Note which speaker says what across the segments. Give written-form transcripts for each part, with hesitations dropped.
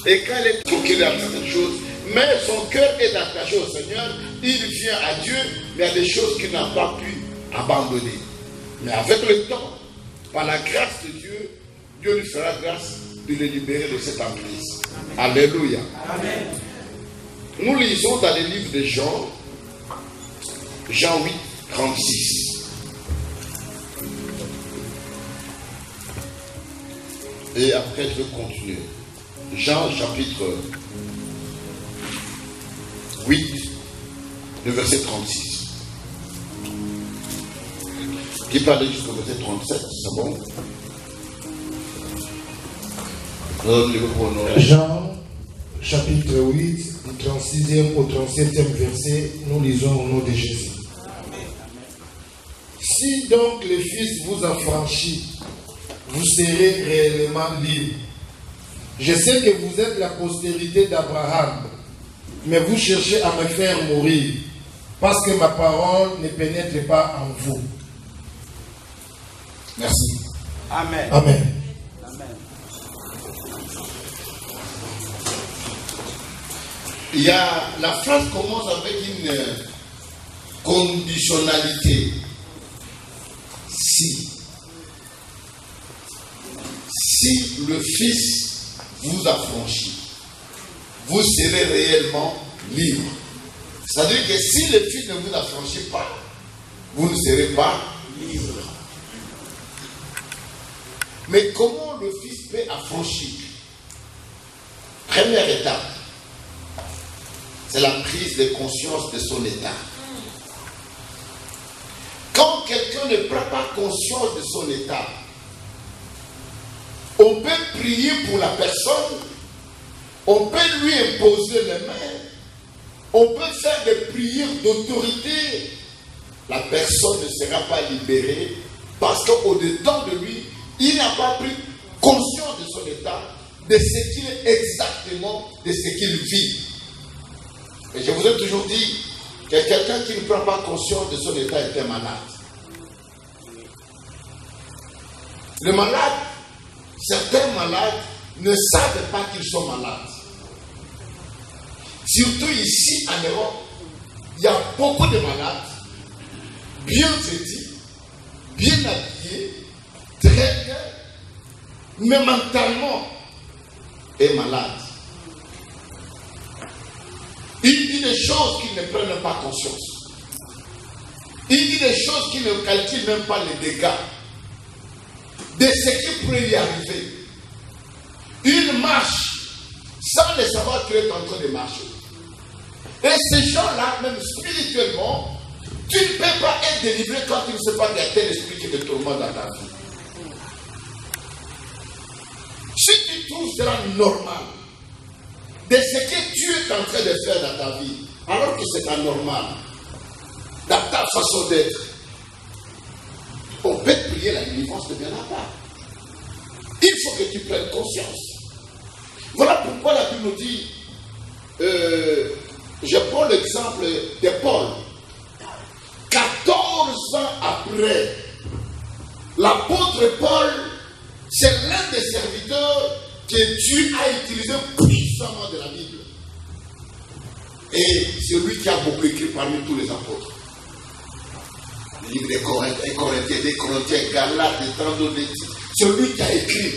Speaker 1: Et quand il est tranquille dans certaines choses, mais son cœur est attaché au Seigneur, il vient à Dieu, mais il y a des choses qu'il n'a pas pu abandonner. Mais avec le temps, par la grâce de Dieu, Dieu lui fera grâce de le libérer de cette emprise. Alléluia. Amen. Nous lisons dans les livres de Jean, Jean 8, 36. Et après, je vais continuer. Jean chapitre 8, le verset 36. Qui parle jusqu'au verset 37, c'est bon?
Speaker 2: Jean chapitre 8, du 36e au 37e verset, nous lisons au nom de Jésus. Si donc le Fils vous a franchi, vous serez réellement libres. Je sais que vous êtes la postérité d'Abraham, mais vous cherchez à me faire mourir, parce que ma parole ne pénètre pas en vous. Merci.
Speaker 3: Amen.
Speaker 2: Amen.
Speaker 1: Il y a, la phrase commence avec une conditionnalité. Si le Fils vous a franchi, vous serez réellement libre. C'est-à-dire que si le Fils ne vous a franchi pas, vous ne serez pas libre. Mais comment le Fils peut affranchir? Première étape, c'est la prise de conscience de son état. Quand quelqu'un ne prend pas conscience de son état, on peut prier pour la personne, on peut lui imposer les mains, on peut faire des prières d'autorité. La personne ne sera pas libérée parce qu'au-dedans de lui, il n'a pas pris conscience de son état, de ce qu'il est exactement, de ce qu'il vit. Et je vous ai toujours dit que quelqu'un qui ne prend pas conscience de son état est un malade. Le malade, certains malades ne savent pas qu'ils sont malades. Surtout ici en Europe, il y a beaucoup de malades, bien vêtus, bien habillés, très bien, mais mentalement est malade. Il dit des choses qu'ils ne prennent pas conscience. Il dit des choses qu'ils ne calculent même pas les dégâts de ce qui pourrait lui arriver. Il marche sans le savoir qu'il est en train de marcher. Et ces gens-là, même spirituellement, tu ne peux pas être délivré quand tu ne sais pas qu'il y a tel esprit qui te tourmente dans ta vie. Si tu trouves cela normal, de ce que tu es en train de faire dans ta vie, alors que c'est anormal, dans ta façon d'être, on peut prier la délivrance de bien la part. Il faut que tu prennes conscience. Voilà pourquoi la Bible nous dit, je prends l'exemple de Paul. 14 ans après, l'apôtre Paul, c'est l'un des serviteurs que Dieu a utilisé puissamment de la Bible. Et c'est lui qui a beaucoup écrit parmi tous les apôtres. Le livre des Corinthiens, Galates, des 32 des titres. C'est lui qui a écrit.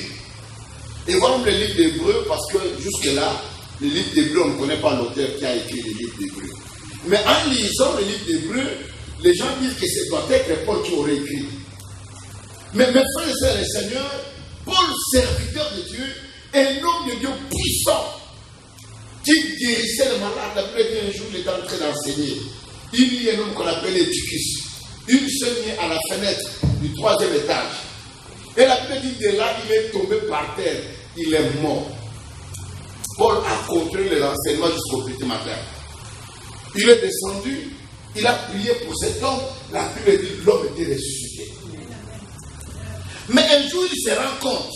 Speaker 1: Et voilà le livre d'Hébreux, parce que jusque-là, le livre d'Hébreux, on ne connaît pas l'auteur qui a écrit le livre d'Hébreux. Mais en lisant le livre d'Hébreux, les gens disent que ce doit être Paul qui aurait écrit. Mais mes frères et sœurs, les seigneurs, Paul, serviteur de Dieu, un homme de Dieu puissant, qui guérissait les malades. Après un jour, il était en train d'enseigner. Il y a un homme qu'on appelle Éticus. Une seule à la fenêtre du 3e étage. Et la Bible dit de là, il est tombé par terre. Il est mort. Paul a continué l'enseignement jusqu'au petit matin. Il est descendu. Il a prié pour cet homme. La Bible dit l'homme était ressuscité. Mais un jour, il se rend compte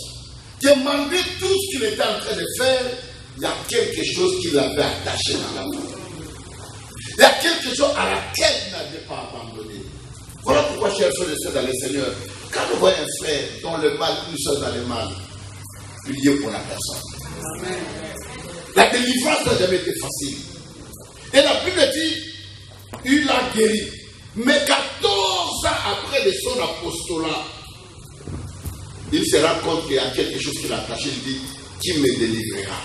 Speaker 1: que malgré tout ce qu'il était en train de faire, il y a quelque chose qui l'avait attaché dans la main. Il y a quelque chose à laquelle il n'avait pas abandonné. Voilà pourquoi, chers frères et sœurs dans le Seigneur, quand on voit un frère dans le mal, nous sommes dans le mal, priez pour la personne. La délivrance n'a jamais été facile. Et la Bible dit, il a guéri. Mais 14 ans après de son apostolat, il se rend compte qu'il y a quelque chose qu'il a caché. Il dit, qui me délivrera?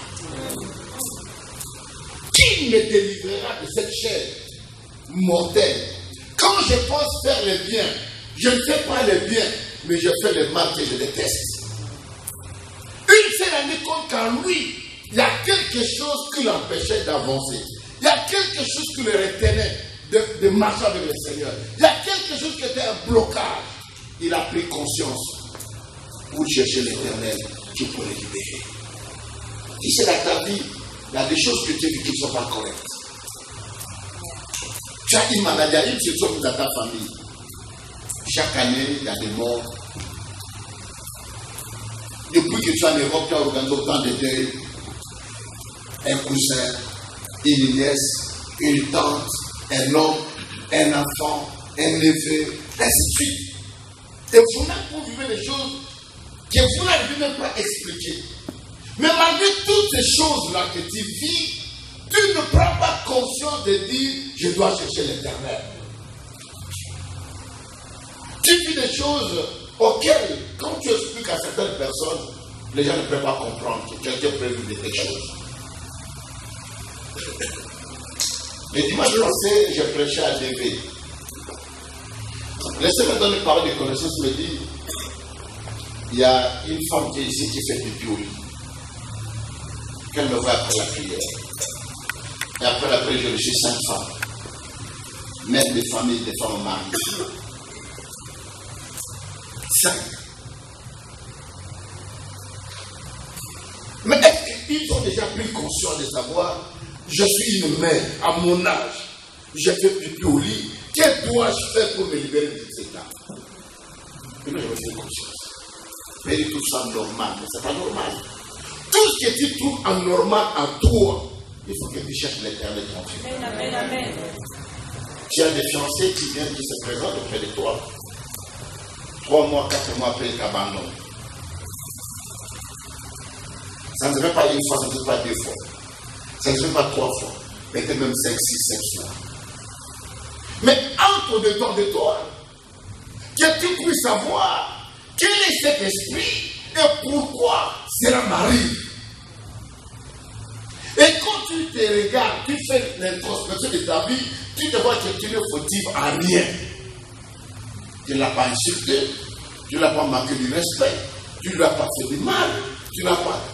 Speaker 1: Qui me délivrera de cette chair mortelle? Quand je pense faire le bien, je ne fais pas le bien, mais je fais le mal que je déteste. Il s'est rendu compte qu'en lui, il y a quelque chose qui l'empêchait d'avancer. Il y a quelque chose qui le retenait de marcher avec le Seigneur. Il y a quelque chose qui était un blocage. Il a pris conscience. Pour chercher l'Éternel, tu peux le libérer. Si c'est dans ta vie, il y a des choses que tu dis qui ne sont pas correctes. Tu as une maladie, il y a une situation dans ta famille. Chaque année, il y a des morts. Depuis que tu es en Europe, tu as organisé autant de deuils. Un cousin, une nièce, une tante, un homme, un enfant, un neveu, ainsi de suite. Et vous vivez des choses que vous n'arrivez même pas à expliquer. Mais malgré toutes ces choses-là que tu vis, tu ne prends pas conscience de dire je dois chercher l'Éternel. Tu vis des choses auxquelles, quand tu expliques à certaines personnes, les gens ne peuvent pas comprendre que quelqu'un peut vivre quelque chose. Le dimanche passé, j'ai prêché à DV. Laissez-moi donner une parole de connaissance, me dit il y a une femme qui est ici qui fait pipi au lit. Qu'elle me voit après la prière. Et après la prière, je reçois 5 femmes. Même des familles, des femmes mariées. 5. Mais est-ce qu'ils ont déjà pris conscience de savoir, je suis une mère, à mon âge, j'ai fait pipi au lit, que dois-je faire pour me libérer de cet état? Et là, je me fais conscience. Mais il trouve ça normal, mais ce n'est pas normal. Tout ce que tu trouves anormal en toi, il faut que tu cherches l'Éternel tranquille. Amen. Tu as des fiancés qui viennent, qui se présentent auprès de toi. 3 mois, 4 mois après, ils t'abandonnent. Ça ne se fait pas une fois, ça ne se fait pas 2 fois. Ça ne se fait pas 3 fois. Mais peut-être même 5, 6, 7 fois. Mais entre dedans de toi, que tu puisses savoir quel est cet esprit et pourquoi cela m'arrive. Et quand tu te regardes, tu fais l'introspection de ta vie, tu te vois que tu ne fautif à rien. Tu ne l'as pas insulté, tu ne l'as pas manqué du respect, tu ne lui as pas fait du mal,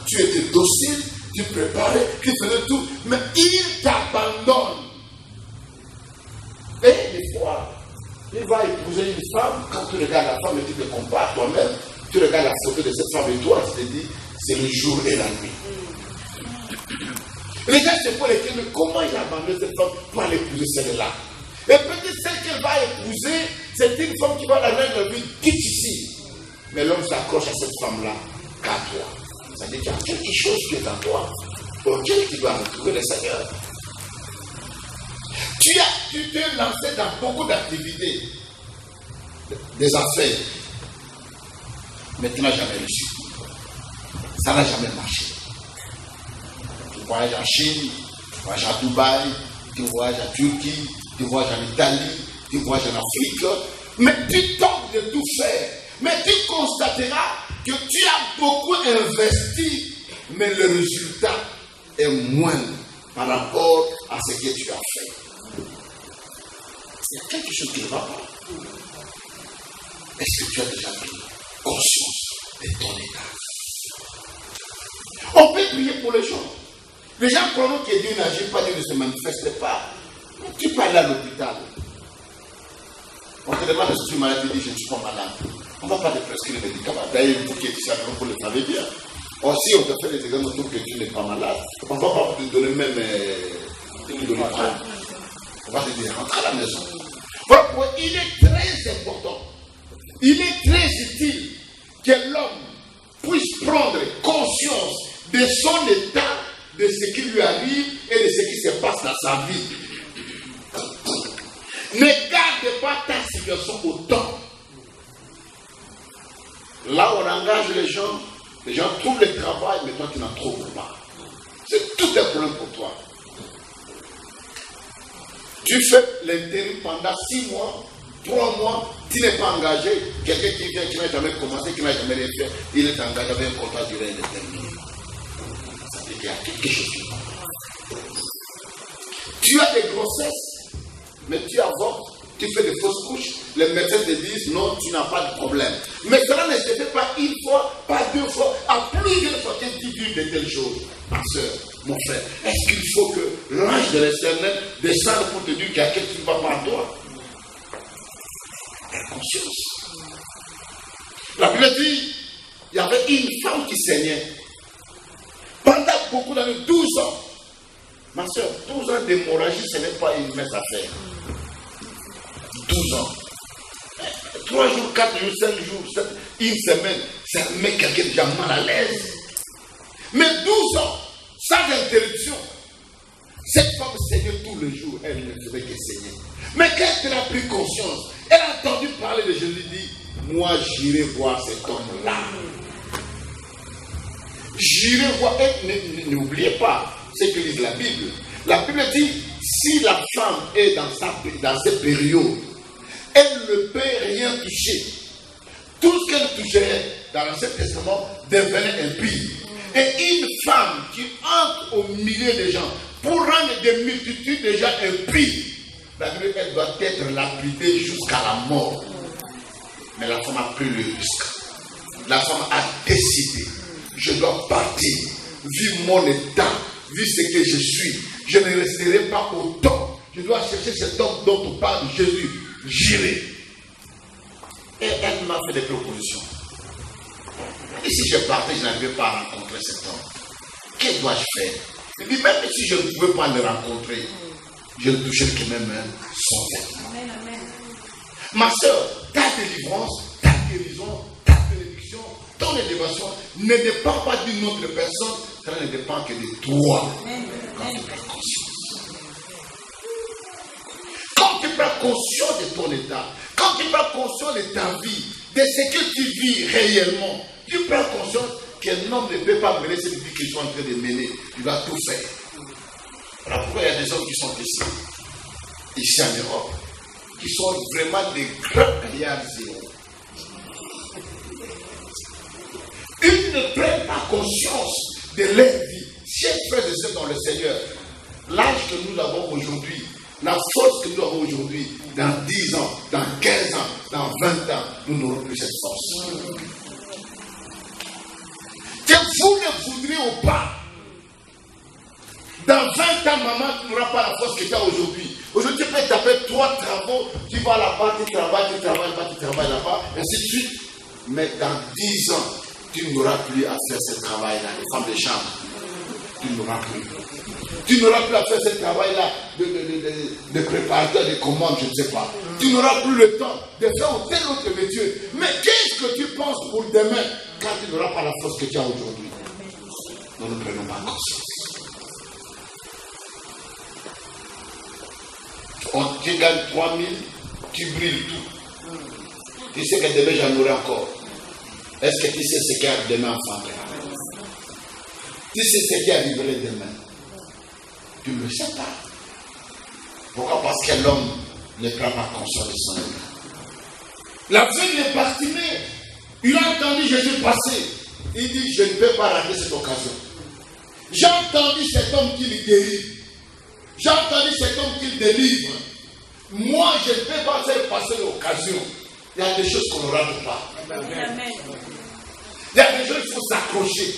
Speaker 1: tu étais docile, tu préparais, tu faisais tout, mais il t'abandonne. Et des fois, il va épouser une femme, quand tu regardes la femme et tu te compares toi-même, tu regardes la photo de cette femme et toi, tu te dis, c'est le jour et la nuit. Les gens se posent les questions, mais comment il a abandonné cette femme pour aller épouser celle-là? Et peut-être celle qu'elle va épouser, c'est une femme qui va la rendre la vie difficile. Mais l'homme s'accroche à cette femme-là qu'à toi. Ça veut dire qu'il y a quelque chose qui est en toi, auquel tu dois retrouver le Seigneur. Tu t'es lancé dans beaucoup d'activités, des affaires, mais tu n'as jamais réussi. Ça n'a jamais marché. Tu voyages en Chine, tu voyages à Dubaï, tu voyages en Turquie, tu voyages en Italie, tu voyages en Afrique, mais tu tentes de tout faire. Mais tu constateras que tu as beaucoup investi, mais le résultat est moindre par rapport à ce que tu as fait. Il y a quelque chose qui ne va pas. Est-ce que tu as déjà pris conscience de ton état? On peut prier pour les gens. Les gens croient que Dieu n'agit pas, Dieu ne se manifeste pas. Tu peux aller à l'hôpital. On te demande si tu es malade, tu dis je ne suis pas malade. On ne va pas te prescrire des médicaments. D'ailleurs, pour que tu saches, pour le savez bien. Aussi, on te fait des examens autour que tu n'es pas malade. On ne va pas te donner même une donnée. On va te dire rentre à la maison. Voilà pourquoi il est très important. Il est très utile que l'homme puisse prendre conscience de son état, de ce qui lui arrive et de ce qui se passe dans sa vie. Ne garde pas ta situation au temps. Là où on engage les gens, Les gens trouvent le travail, mais toi tu n'en trouves pas. C'est tout un problème pour toi. Tu fais l'intérim pendant 6 mois, 3 mois, tu n'es pas engagé. Quelqu'un qui vient, qui n'a jamais commencé, qui n'a jamais rien fait, il est engagé avec un contrat duré indéterminé. Ça veut dire qu'il y a quelque chose qui va. Tu as des grossesses, mais tu avortes, tu fais des fausses couches. Les médecins te disent non, tu n'as pas de problème. Mais cela ne se fait pas une fois, pas 2 fois, à plusieurs fois que tu dis de telles choses. Ma soeur, mon frère, est-ce qu'il faut que l'ange de l'Éternel descende pour te dire qu'il y a quelque chose qui ne va pas en toi? Conscience. La Bible dit, il y avait une femme qui saignait. Pendant beaucoup d'années, 12 ans. Ma soeur, 12 ans d'hémorragie, ce n'est pas une mince affaire. 12 ans. 3 jours, 4 jours, 5 jours, une semaine, ça met quelqu'un déjà mal à l'aise. Mais 12 ans, sans interruption. Cette femme saignait tous les jours, elle ne faisait que saigner. Mais quand elle a pris conscience, elle a entendu parler de Jésus, dit, moi j'irai voir cet homme-là. J'irai voir, et n'oubliez pas ce que dit la Bible. La Bible dit, si la femme est dans cette période, elle ne peut rien toucher. Tout ce qu'elle toucherait dans l'Ancien Testament devenait impie. Et une femme qui entre au milieu des gens pour rendre des multitudes de gens impies, la Bible, elle doit être lapidée jusqu'à la mort. Mais la femme a pris le risque. La femme a décidé, je dois partir, vivre mon état, vivre ce que je suis. Je ne resterai pas autant. Je dois chercher cet homme dont on parle de Jésus. J'irai. Et elle m'a fait des propositions. Et si je partais, je n'arrivais pas à rencontrer cet homme. Que dois-je faire? Il dit, même si je ne pouvais pas le rencontrer, je ne toucherai que même son vêtement. Ma soeur, ta délivrance, ta guérison, ta bénédiction, ton élévation ne dépend pas d'une autre personne, cela ne dépend que de toi. Quand tu prends conscience. Quand tu prends conscience de ton état, quand tu prends conscience de ta vie, de ce que tu vis réellement, tu prends conscience qu'un homme ne peut pas mener cette vie qu'ils sont en train de mener. Il va tout faire. Alors pourquoi il y a des hommes qui sont ici en Europe, qui sont vraiment des grands gaillards zéro. Ils ne prennent pas conscience de leur vie. Chers frères et sœurs dans le Seigneur, l'âge que nous avons aujourd'hui, la force que nous avons aujourd'hui, dans 10 ans, dans 15 ans, dans 20 ans, nous n'aurons plus cette force. Que vous ne voudrez ou pas, dans 20 ans, maman, tu n'auras pas la force que tu as aujourd'hui. Aujourd'hui, tu peux taper 3 travaux, tu vas là-bas, tu travailles là-bas, et ainsi de suite. Mais dans 10 ans, tu n'auras plus à faire ce travail-là, les femmes de chambre. Tu n'auras plus. Tu n'auras plus à faire ce travail-là de préparateur de commandes, je ne sais pas. Tu n'auras plus le temps de faire tel autre métier. Mais qu'est-ce que tu penses pour demain quand tu n'auras pas la force que tu as aujourd'hui? Nous ne prenons pas conscience. Tu gagnes 3 000, tu brilles tout. Tu sais que demain j'en aurai encore. Est-ce que tu sais ce qui arrive demain, enfant? Tu sais ce qui arriverait demain? Tu ne le sais pas. Pourquoi? Parce que l'homme ne prend pas conscience de son état. La fille de Bartimée, il a entendu Jésus passer. Il dit, je ne peux pas rater cette occasion. J'ai entendu cet homme qui le guérit. J'ai entendu cet homme qui le délivre. Moi, je ne peux pas faire passer l'occasion. Il y a des choses qu'on ne rate pas. Amen. Il y a des choses qu'il faut s'accrocher.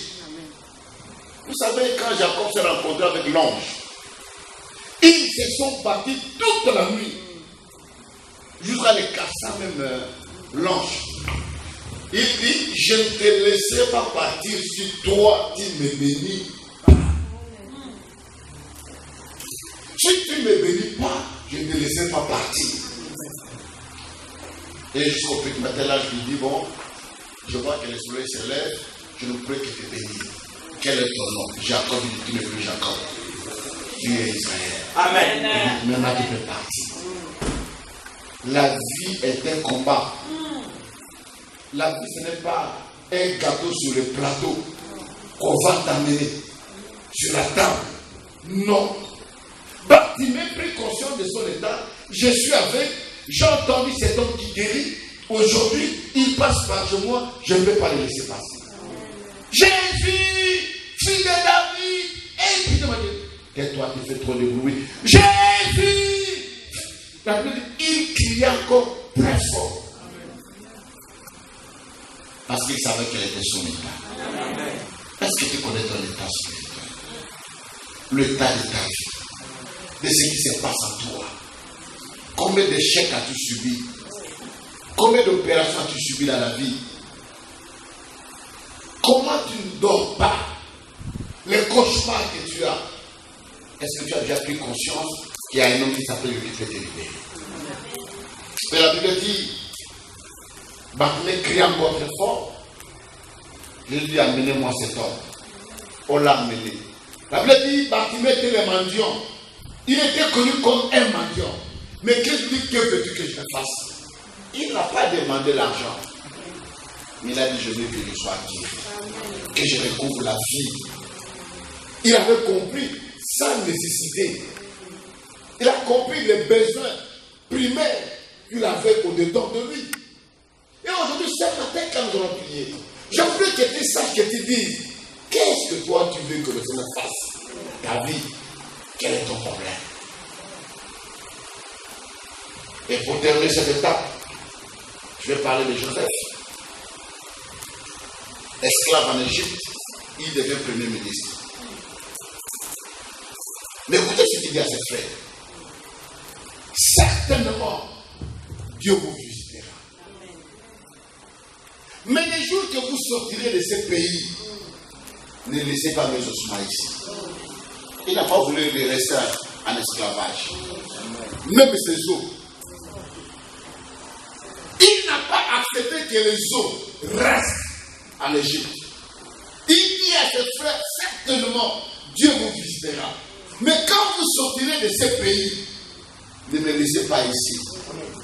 Speaker 1: Vous savez, quand Jacob s'est rencontré avec l'ange, ils se sont battus toute la nuit. Jusqu'à les casser même l'ange. Il dit, je ne te laisserai pas partir si toi tu me bénis. Si tu ne me bénis pas, je ne te laisserai pas partir. Et jusqu'au petit matin là, je lui dis, bon, je vois que le soleil se lève, je ne pourrai que te bénir. Quel est ton nom? Jacob, il dit, tu n'es plus Jacob. Tu es Israël. Amen. Maintenant tu peux partir. La vie est un combat. La vie, ce n'est pas un gâteau sur le plateau qu'on va t'amener sur la table. Non. Bartimée prit conscience de son état. Je suis avec, j'ai entendu cet homme qui guérit. Aujourd'hui, il passe par chez moi, je ne vais pas le laisser passer. Jésus, fils de David, et puis tais-toi, tu fais trop de bruit. Jésus! La Bible dit, il cria encore très fort. Parce qu'il savait quel était son état. Est-ce que tu connais ton état spirituel? L'état de ta vie, de ce qui se passe en toi. Combien d'échecs as-tu subi? Combien d'opérations as-tu subi dans la vie? Comment tu ne dors pas? Les cauchemars que tu as. Est-ce que tu as déjà pris conscience qu'il y a un homme qui s'appelle lui qui peut te libérer? Mais la Bible dit, Bartimée crie encore très fort. Jésus dit, amenez-moi cet homme. On l'a amené. La Bible dit, Bartimée était le mendiant. Il était connu comme un mendiant. Mais Jésus dit, que veux-tu que je fasse? Il n'a pas demandé l'argent. Mais il a dit, je veux que je sois guéri. Que je recouvre la vie. Il avait compris sa nécessité. Il a compris les besoins primaires qu'il avait au-dedans de lui. Et aujourd'hui, ce matin, quand nous allons prier, je voudrais que tu saches, que tu dises, qu'est-ce que toi tu veux que le Seigneur fasse? Ta vie, quel est ton problème? Et pour terminer cette étape, je vais parler de Joseph. Esclave en Égypte, il devient premier ministre. Mais écoutez ce qu'il dit à ses frères. Certainement, Dieu vous visitera. Mais les jours que vous sortirez de ce pays, ne laissez pas mes ossements ici. Il n'a pas voulu les rester en esclavage. Même ses os. Il n'a pas accepté que les os restent en Égypte. Il dit à ses frères, certainement, Dieu vous visitera. Mais quand vous sortirez de ce pays, ne me laissez pas ici.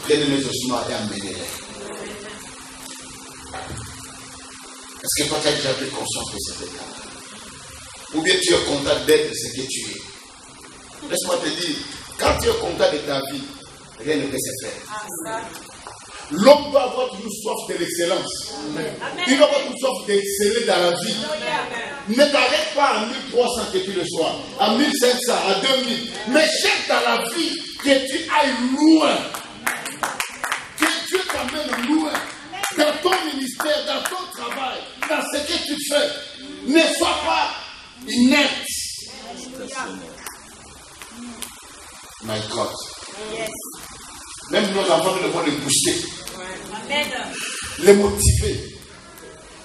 Speaker 1: Prenez mes ossements et amenez-les. Est-ce que toi tu as déjà pris conscience de cet état? Ou bien tu es content d'être ce que tu es? Laisse-moi te dire, quand tu es content de ta vie, rien ne peut se faire. L'homme doit avoir toujours soif de l'excellence. Il doit avoir toujours soif d'exceller dans la vie. Ne t'arrête pas à 1300 que tu le sois, à 1500, à 2000. Mais cherche dans la vie que tu ailles loin. Que Dieu t'amène loin. Dans ton ministère, dans ton travail, dans ce que tu fais. Ne sois pas inerte. My God. Même nos enfants, nous devons les booster. Les motiver.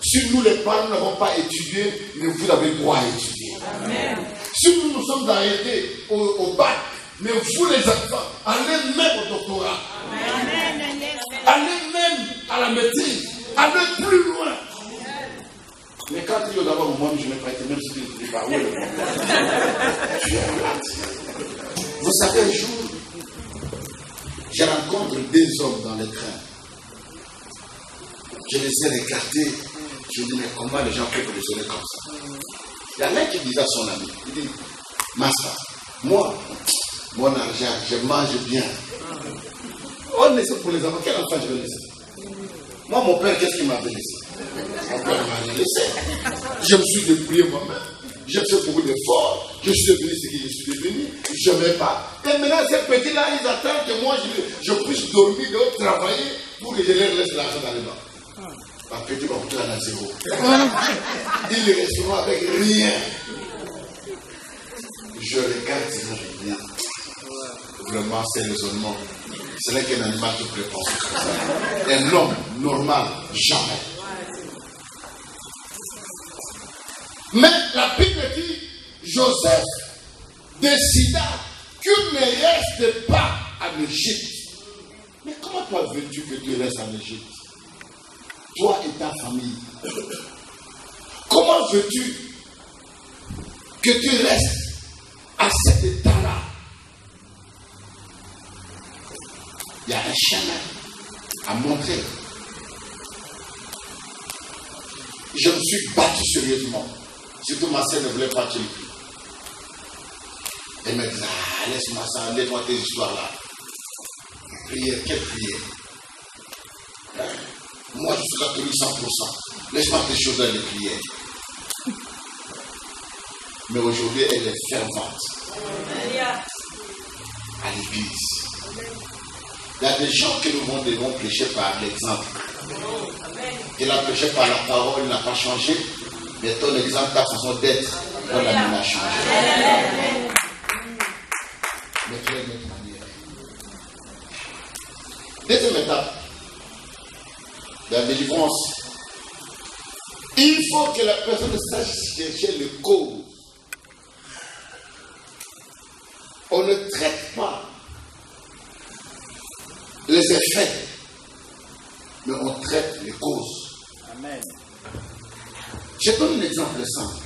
Speaker 1: Si nous, les parents, n'avons pas étudié, vous avez droit à étudier. Amen. Si nous nous sommes arrêtés au bac, mais vous, les enfants, allez même au doctorat. Amen. Allez même à la maîtrise. Allez plus loin. Mais quand il y a d'abord au moment où je me prête, même si tu ne dis pas, oui, tu es malade. Vous savez, un jour, je rencontre des hommes dans le train. Je les ai regardés. Je dis, mais comment les gens peuvent raisonner comme ça? Il y en a qui disait à son ami, il dit, Massa, moi, mon argent, je mange bien. On laisse pour les enfants. Quel enfant je vais laisser? Moi, mon père, qu'est-ce qu'il m'avait laissé? Mon père m'a rien laissé. Je me suis débrouillé moi-même. J'ai fait beaucoup d'efforts. Je suis devenu ce que je suis devenu. Je ne vais pas. Et maintenant, ces petits-là, ils attendent que moi, je puisse dormir, travailler pour que je leur laisse l'argent dans les bancs. Ma petite va retourner à zéro. Ils les resteront avec rien. Je regarde ces gens, je dis, vraiment, c'est raisonnement. Ce n'est qu'un animal qui peut penser comme ça. Un homme normal, jamais. Mais la Bible dit, Joseph décida qu'il ne reste pas en Égypte. Mais comment toi veux-tu que tu restes en Égypte? Toi et ta famille. Comment veux-tu que tu restes à cet état-là? Il y a un chemin à montrer. je me suis battu sérieusement. Surtout ma sœur ne voulait pas qu'il prie. Elle me dit, ah, laisse-moi ça, laisse-moi tes histoires là. Prière, quelle prière? Moi, je suis catholique 100%. Laisse-moi tes choses dans les prières. Mais aujourd'hui, elle est fervente. À l'église. Il y a des gens que nous devons prêcher par l'exemple. Il a prêché par la parole, il n'a pas changé. Mais ton exemple, ta façon d'être, on l'a changé. Mais tu es une autre manière. Deuxième étape, la délivrance. Il faut que la personne sache chercher le cause. On ne traite pas les effets, mais on traite les causes. Amen. Je donne un exemple simple.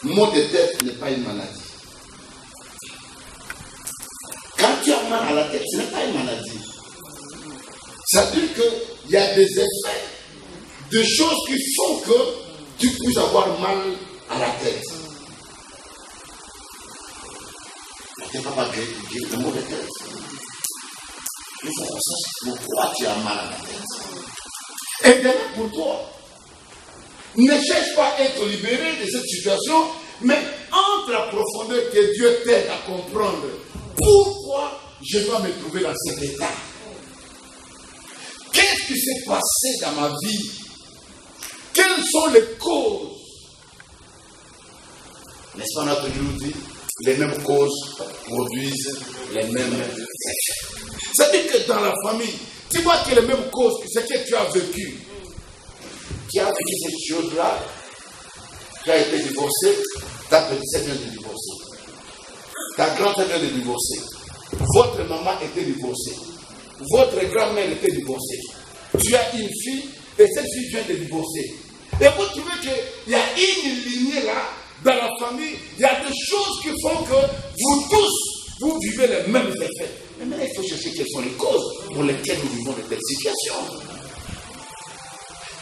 Speaker 1: Maux de tête n'est pas une maladie. Quand tu as mal à la tête, ce n'est pas une maladie. Ça veut dire qu'il y a des effets, des choses qui font que tu puisses avoir mal à la tête. Tu ne peux pas guérir le mot de tête. Il faut qu'on sache pourquoi tu as mal à la tête. Et demain pour toi, ne cherche pas à être libéré de cette situation, mais entre la profondeur que Dieu t'aide à comprendre pourquoi je dois me trouver dans cet état. Qu'est-ce qui s'est passé dans ma vie? Quelles sont les causes? N'est-ce pas, on a toujours dit, les mêmes causes produisent les mêmes effets. C'est-à-dire que dans la famille, tu vois que les mêmes causes, c'est que tu as vécu. Tu as vécu ces choses-là, tu as été divorcé, ta petite vient de divorcer. Ta grand-mère vient de divorcer. Votre maman était divorcée. Votre grand-mère était divorcée. Tu as une fille et cette fille vient de divorcer. Et vous trouvez qu'il y a une lignée là, dans la famille, il y a des choses qui font que vous tous, vous vivez les mêmes effets. Mais maintenant, il faut chercher quelles sont les causes pour lesquelles nous vivons de telles situations.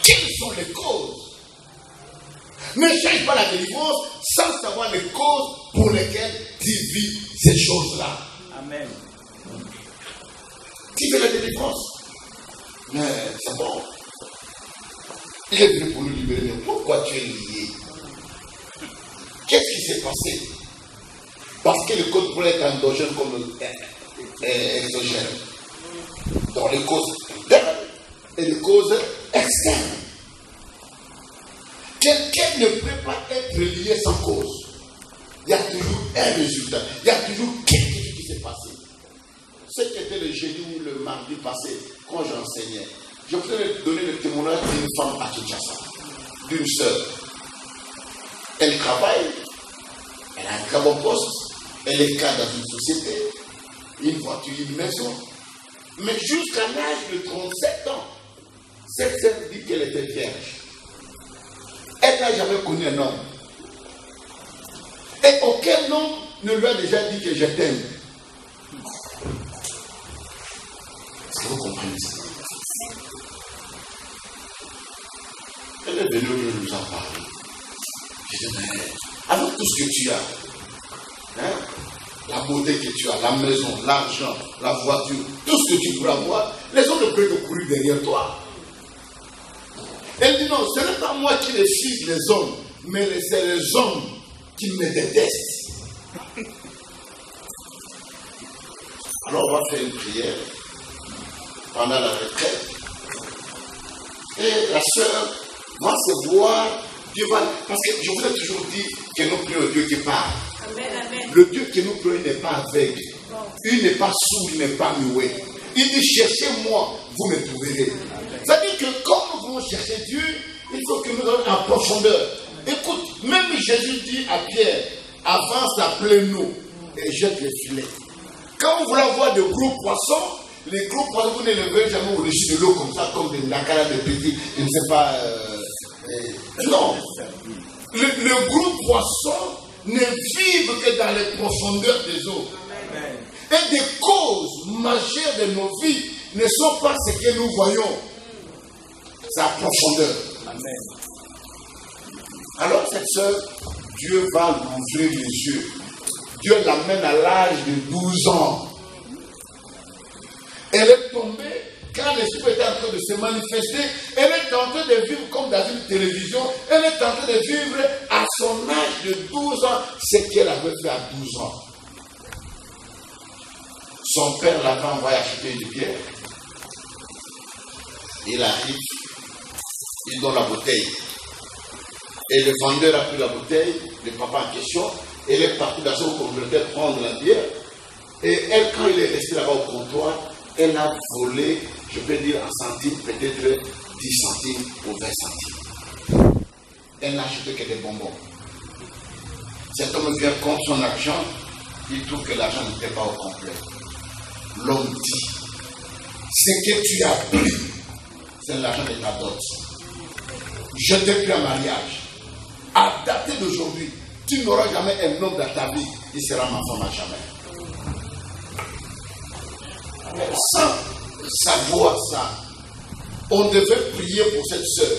Speaker 1: Quelles sont les causes? Ne cherche pas la délivrance sans savoir les causes pour lesquelles tu vis ces choses-là. Amen. Qui fait la délivrance? Mais c'est bon. Il est venu pour nous libérer. Mais pourquoi tu es lié? Qu'est-ce qui s'est passé? Parce que le code pourrait être endogène comme exogène. Dans les causes internes et les causes externes. Quelqu'un ne peut pas être lié sans cause. Il y a toujours un résultat. Il y a toujours quelque chose qui s'est passé. Ce qui était le jeudi ou le mardi passé, quand j'enseignais, je voulais donner le témoignage d'une femme à Kinshasa, d'une sœur. Elle travaille, elle a un très bon poste, elle est cadre dans une société, une voiture, une maison. Mais jusqu'à l'âge de 37 ans, cette sœur dit qu'elle était vierge. Elle n'a jamais connu un homme. Et aucun homme ne lui a déjà dit que je t'aime. Est-ce que vous comprenez ça? Elle est venue nous en parler. Je dis, mais avec tout ce que tu as, hein, la beauté que tu as, la maison, l'argent, la voiture, tout ce que tu pourras avoir, les hommes ne peuvent que courir derrière toi. Elle dit non, ce n'est pas moi qui les fiche les hommes, mais c'est les hommes qui me détestent. Alors on va faire une prière pendant la retraite. Et la sœur va se voir, Dieu va, parce que je vous ai toujours dit que nous prions le Dieu qui parle. Amen, amen. Le Dieu que nous prions n'est pas aveugle. Il n'est pas sourd, il n'est pas muet. Il dit cherchez-moi, vous me trouverez. C'est-à-dire que quand nous voulons chercher Dieu, il faut que nous allons en profondeur. Écoute, même Jésus dit à Pierre, avance à pleine eau et jette les filets. Quand vous voulez avoir de gros poissons, les gros poissons, vous ne les verrez jamais au-dessus de l'eau comme ça, comme des nakaras de petits, je ne sais pas. Non. Le gros poisson ne vivent que dans les profondeurs des eaux. Et des causes majeures de nos vies ne sont pas ce que nous voyons. C'est la profondeur. Alors cette sœur, Dieu va lui ouvrir les yeux. Dieu l'amène à l'âge de 12 ans. Elle est tombée, quand l'esprit était en train de se manifester, elle est en train de vivre comme dans une télévision, elle est en train de vivre à son âge de 12 ans, ce qu'elle avait fait à 12 ans. Son père l'avait envoyé acheter une bière. Il arrive, il donne la bouteille. Et le vendeur a pris la bouteille, le papa en question, elle est partie dans son converteur prendre la bière. Et elle, quand il est resté là-bas au comptoir, elle a volé, je peux dire en centimes, peut-être 10 centimes ou 20 centimes. Elle n'a acheté que des bonbons. Cet homme vient contre son argent, il trouve que l'argent n'était pas au complet. L'homme dit, ce que tu as pris, c'est l'argent de ta dot. Je t'ai pris en mariage. À dater d'aujourd'hui, tu n'auras jamais un homme dans ta vie, il sera ma femme à jamais. Mais sans savoir ça, on devait prier pour cette sœur.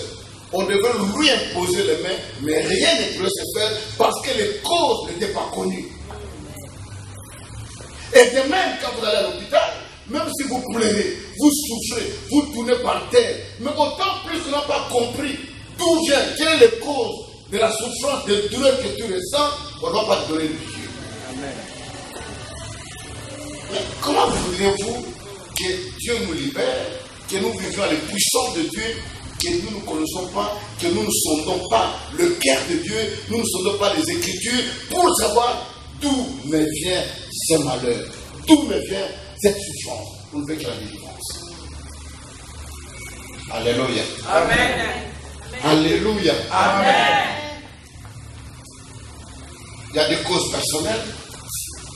Speaker 1: On devait lui imposer les mains, mais rien ne pouvait se faire parce que les causes n'étaient pas connues. Et de même, quand vous allez à l'hôpital, même si vous pleurez, vous souffrez, vous tournez par terre, mais autant plus qu'on n'a pas compris d'où vient, quelle est la cause de la souffrance, de douleur que tu ressens, on ne va pas te donner le Dieu. Mais comment voudriez-vous que Dieu nous libère, que nous vivions à la puissance de Dieu, que nous ne connaissons pas, que nous ne sondons pas le cœur de Dieu, nous ne sondons pas les Écritures pour savoir d'où me vient ce malheur, d'où me vient cette souffrance. On ne veut que la délivrance. Alléluia.
Speaker 3: Amen.
Speaker 1: Alléluia.
Speaker 3: Amen.
Speaker 1: Il y a des causes personnelles,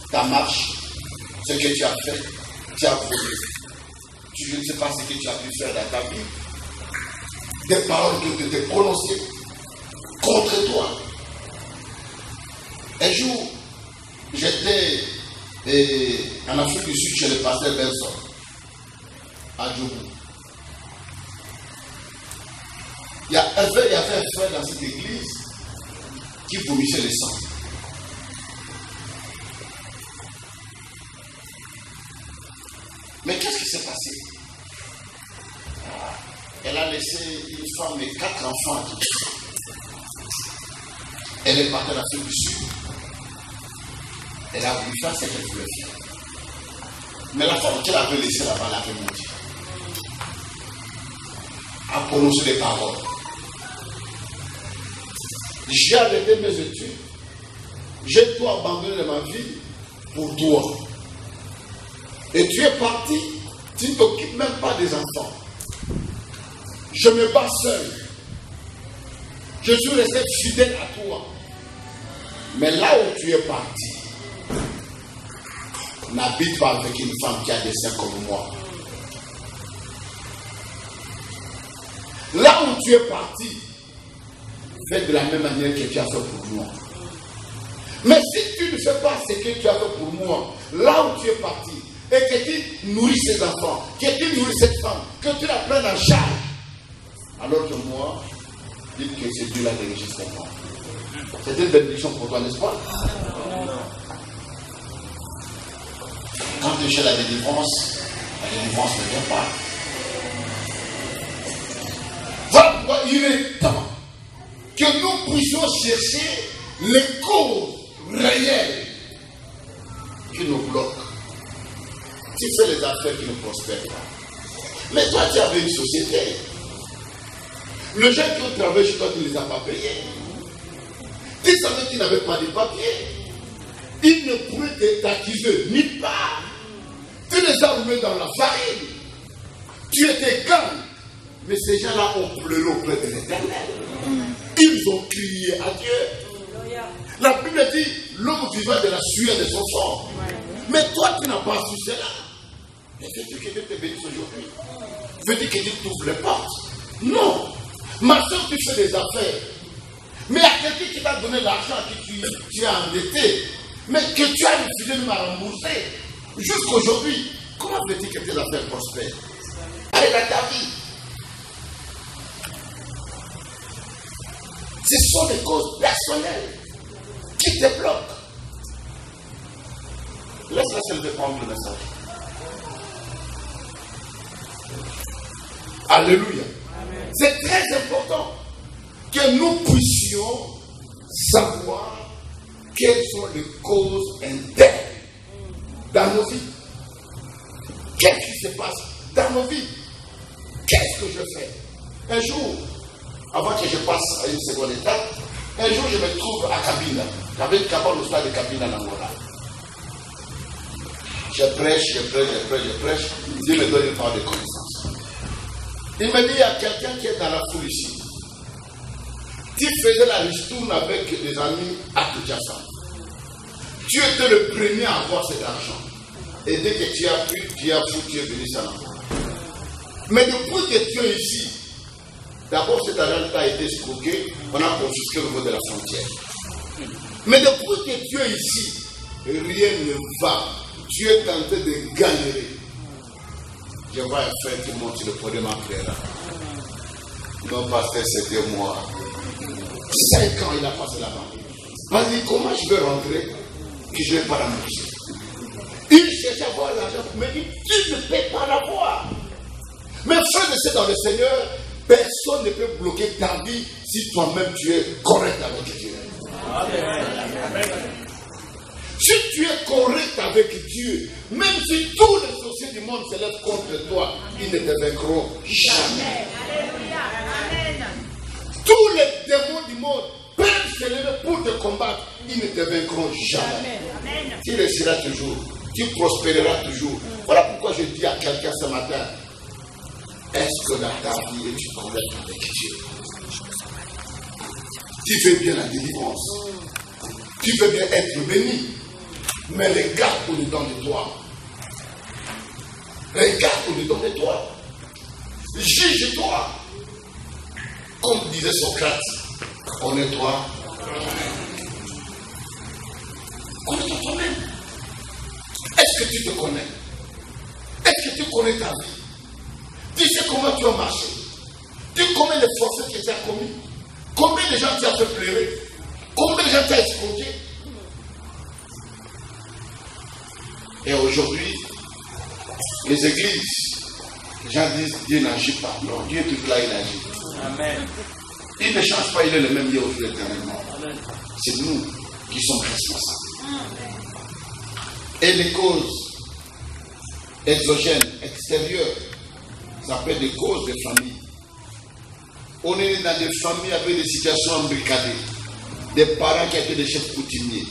Speaker 1: ta marche, ce que tu as fait, tu as voulu. Je ne sais pas ce que tu as pu faire dans ta vie. Des paroles qui ont été prononcées contre toi. Un jour, j'étais en Afrique du Sud chez le pasteur Benson, à Djougou. Il y avait un frère dans cette église qui vomissait le sang. Mais qu'est-ce qui s'est passé? Elle a laissé une femme et 4 enfants. Elle est partie en Afrique du Sud. Elle a voulu faire ce qu'elle voulait faire. Mais la femme qu'elle avait laissée là-bas, elle avait menti. A prononcé des paroles. J'ai arrêté mes études. J'ai tout abandonné de ma vie pour toi. Et tu es parti, tu ne t'occupes même pas des enfants. Je me bats seul. Je suis resté fidèle à toi. Mais là où tu es parti, n'habite pas avec une femme qui a des seins comme moi. Là où tu es parti, fais de la même manière que tu as fait pour moi. Mais si tu ne fais pas ce que tu as fait pour moi, là où tu es parti, et que tu nourris ces enfants, que tu nourris cette femme, que tu la prennes en charge, alors que moi, dites que c'est Dieu la dirige cette femme. C'est une bénédiction pour toi, n'est-ce pas? Quand tu cherches la délivrance ne vient pas. Voilà pourquoi il est temps que nous puissions chercher les causes réelles qui nous bloquent. Tu fais les affaires qui ne prospèrent pas. Mais toi, tu avais une société. Les gens qui ont travaillé chez toi, tu ne les as pas payés. Tu savais qu'ils n'avaient pas de papiers. Ils ne pouvaient t'accuser ni pas. Tu les as roulés dans la farine. Tu étais calme. Mais ces gens-là ont pleuré auprès de l'Éternel. Ils ont crié à Dieu. La Bible dit, l'homme vivant de la sueur de son front. Mais toi, tu n'as pas su cela. Mais veux-tu que Dieu te bénisse aujourd'hui? Veux-tu que Dieu t'ouvre les portes? Non. Ma soeur, tu fais des affaires. Mais il y a quelqu'un qui t'a donné l'argent que tu as endetté. Mais que tu as refusé de me rembourser. Jusqu'aujourd'hui, comment veux-tu que tes affaires prospèrent? Allez dans ta vie. Ce sont des causes personnelles qui te bloquent. Laisse-la s'élever prendre le message. Alléluia. C'est très important que nous puissions savoir quelles sont les causes internes dans nos vies. Qu'est-ce qui se passe dans nos vies? Qu'est-ce que je fais? Un jour, avant que je passe à une seconde étape, un jour je me trouve à Kabila. J'avais une cabane au stade de Kabila en Angola. Je prêche. Dieu me donne une part de connaissance. Il me dit, il y a quelqu'un qui est dans la foule ici. Tu faisais la ristourne avec des amis à Kinshasa. Tu étais le premier à avoir cet argent. Et dès que tu as pu, tu as foutu, tu es venu ça. Mais depuis que tu es ici, d'abord cet argent a été escroqué, on a confisqué au niveau de la frontière. Mais depuis que tu es ici, rien ne va. Tu es tenté de gagner. Je vois un frère qui monte sur le podium après là. Non, pasteur, c'était moi. 5 ans il a passé là-bas. Vas-y, comment je vais rentrer que je ne vais pas rembourser? Il cherche à voir l'argent, mais il dit, tu ne peux pas l'avoir. Mais frère de c'est dans le Seigneur, personne ne peut bloquer ta vie si toi-même tu es correct avec Dieu. Amen. Si tu es correct avec Dieu, même si tous les sorciers du monde se lèvent contre toi, ils ne te vaincront jamais. Amen. Tous les démons du monde peuvent se lever pour te combattre, ils ne te vaincront jamais. Amen. Tu réussiras toujours, tu prospéreras toujours. Voilà pourquoi je dis à quelqu'un ce matin, est-ce que dans ta vie es-tu correct avec Dieu? Tu veux bien la délivrance, tu veux bien être béni. Mais regarde au-dedans de toi. Regarde au-dedans de toi. Juge-toi. Comme disait Socrate, connais-toi. Connais-toi toi-même. Est-ce que tu te connais? Est-ce que tu connais ta vie? Tu sais comment tu as marché? Tu sais combien de forfaits que tu as commis? Combien de gens tu as fait pleurer? Combien de gens tu as escroqué? Et aujourd'hui, les églises, les gens disent Dieu n'agit pas. Non, Dieu tout là, il agit. Amen. Il ne change pas, il est le même Dieu aujourd'hui éternellement. C'est nous qui sommes responsables. Et les causes exogènes, extérieures, ça peut être des causes de famille. On est dans des familles avec des situations embricadées. Des parents qui étaient des chefs coutumiers,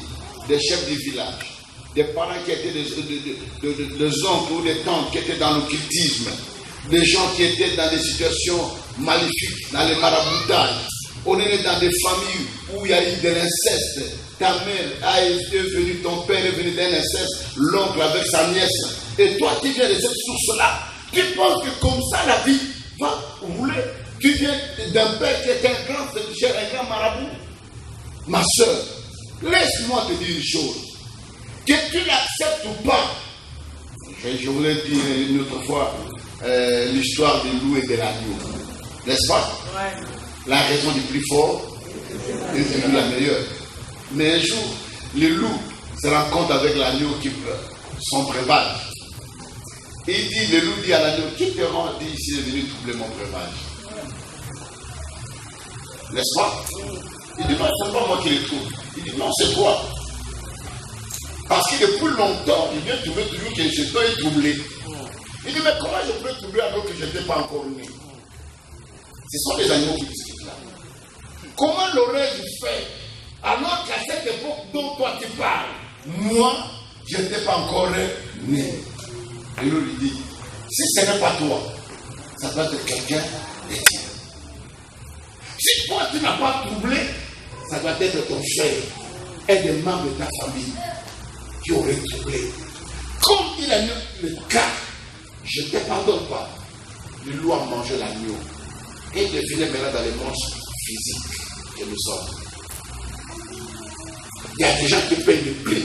Speaker 1: des chefs du village. Des parents qui étaient des oncles ou des tantes qui étaient dans l'occultisme, des gens qui étaient dans des situations maléfiques, dans les maraboutages. On est dans des familles où il y a eu de l'inceste. Ta mère est venue, ton père est venu d'un inceste, l'oncle avec sa nièce. Et toi, tu viens de cette source-là. Tu penses que comme ça, la vie va rouler. Tu viens d'un père qui est un grand féticheur, un grand marabout. Ma soeur, laisse-moi te dire une chose. Que tu l'acceptes ou pas. Je voulais dire une autre fois l'histoire du loup et de l'agneau. N'est-ce pas? Ouais. La raison du plus fort est toujours la meilleure. Mais un jour, le loup se rencontre avec l'agneau qui pleure, son breuvage. Et il dit, le loup dit à l'agneau, qui te rend ici est venu troubler mon breuvage? N'est-ce pas? Il dit, non, c'est pas moi qui le trouve. Il dit, non, c'est toi. Parce que depuis longtemps, il vient trouver toujours que je dois être troublé. Il dit, mais comment je peux troubler alors que je n'étais pas encore né? Ce sont les animaux qui discutent là. Comment l'aurais-je fait alors qu'à cette époque dont toi tu parles, moi, je n'étais pas encore né? Et lui dit, si ce n'est pas toi, ça doit être quelqu'un de tien. Si toi tu n'as pas troublé, ça doit être ton frère et des membres de ta famille qui auraient troublé. Comme il a eu le cas, je ne te pardonne pas. Le loup a mangé l'agneau. Et il devenait maintenant dans les manches physiques que nous sommes. Il y a des gens qui payent le prix.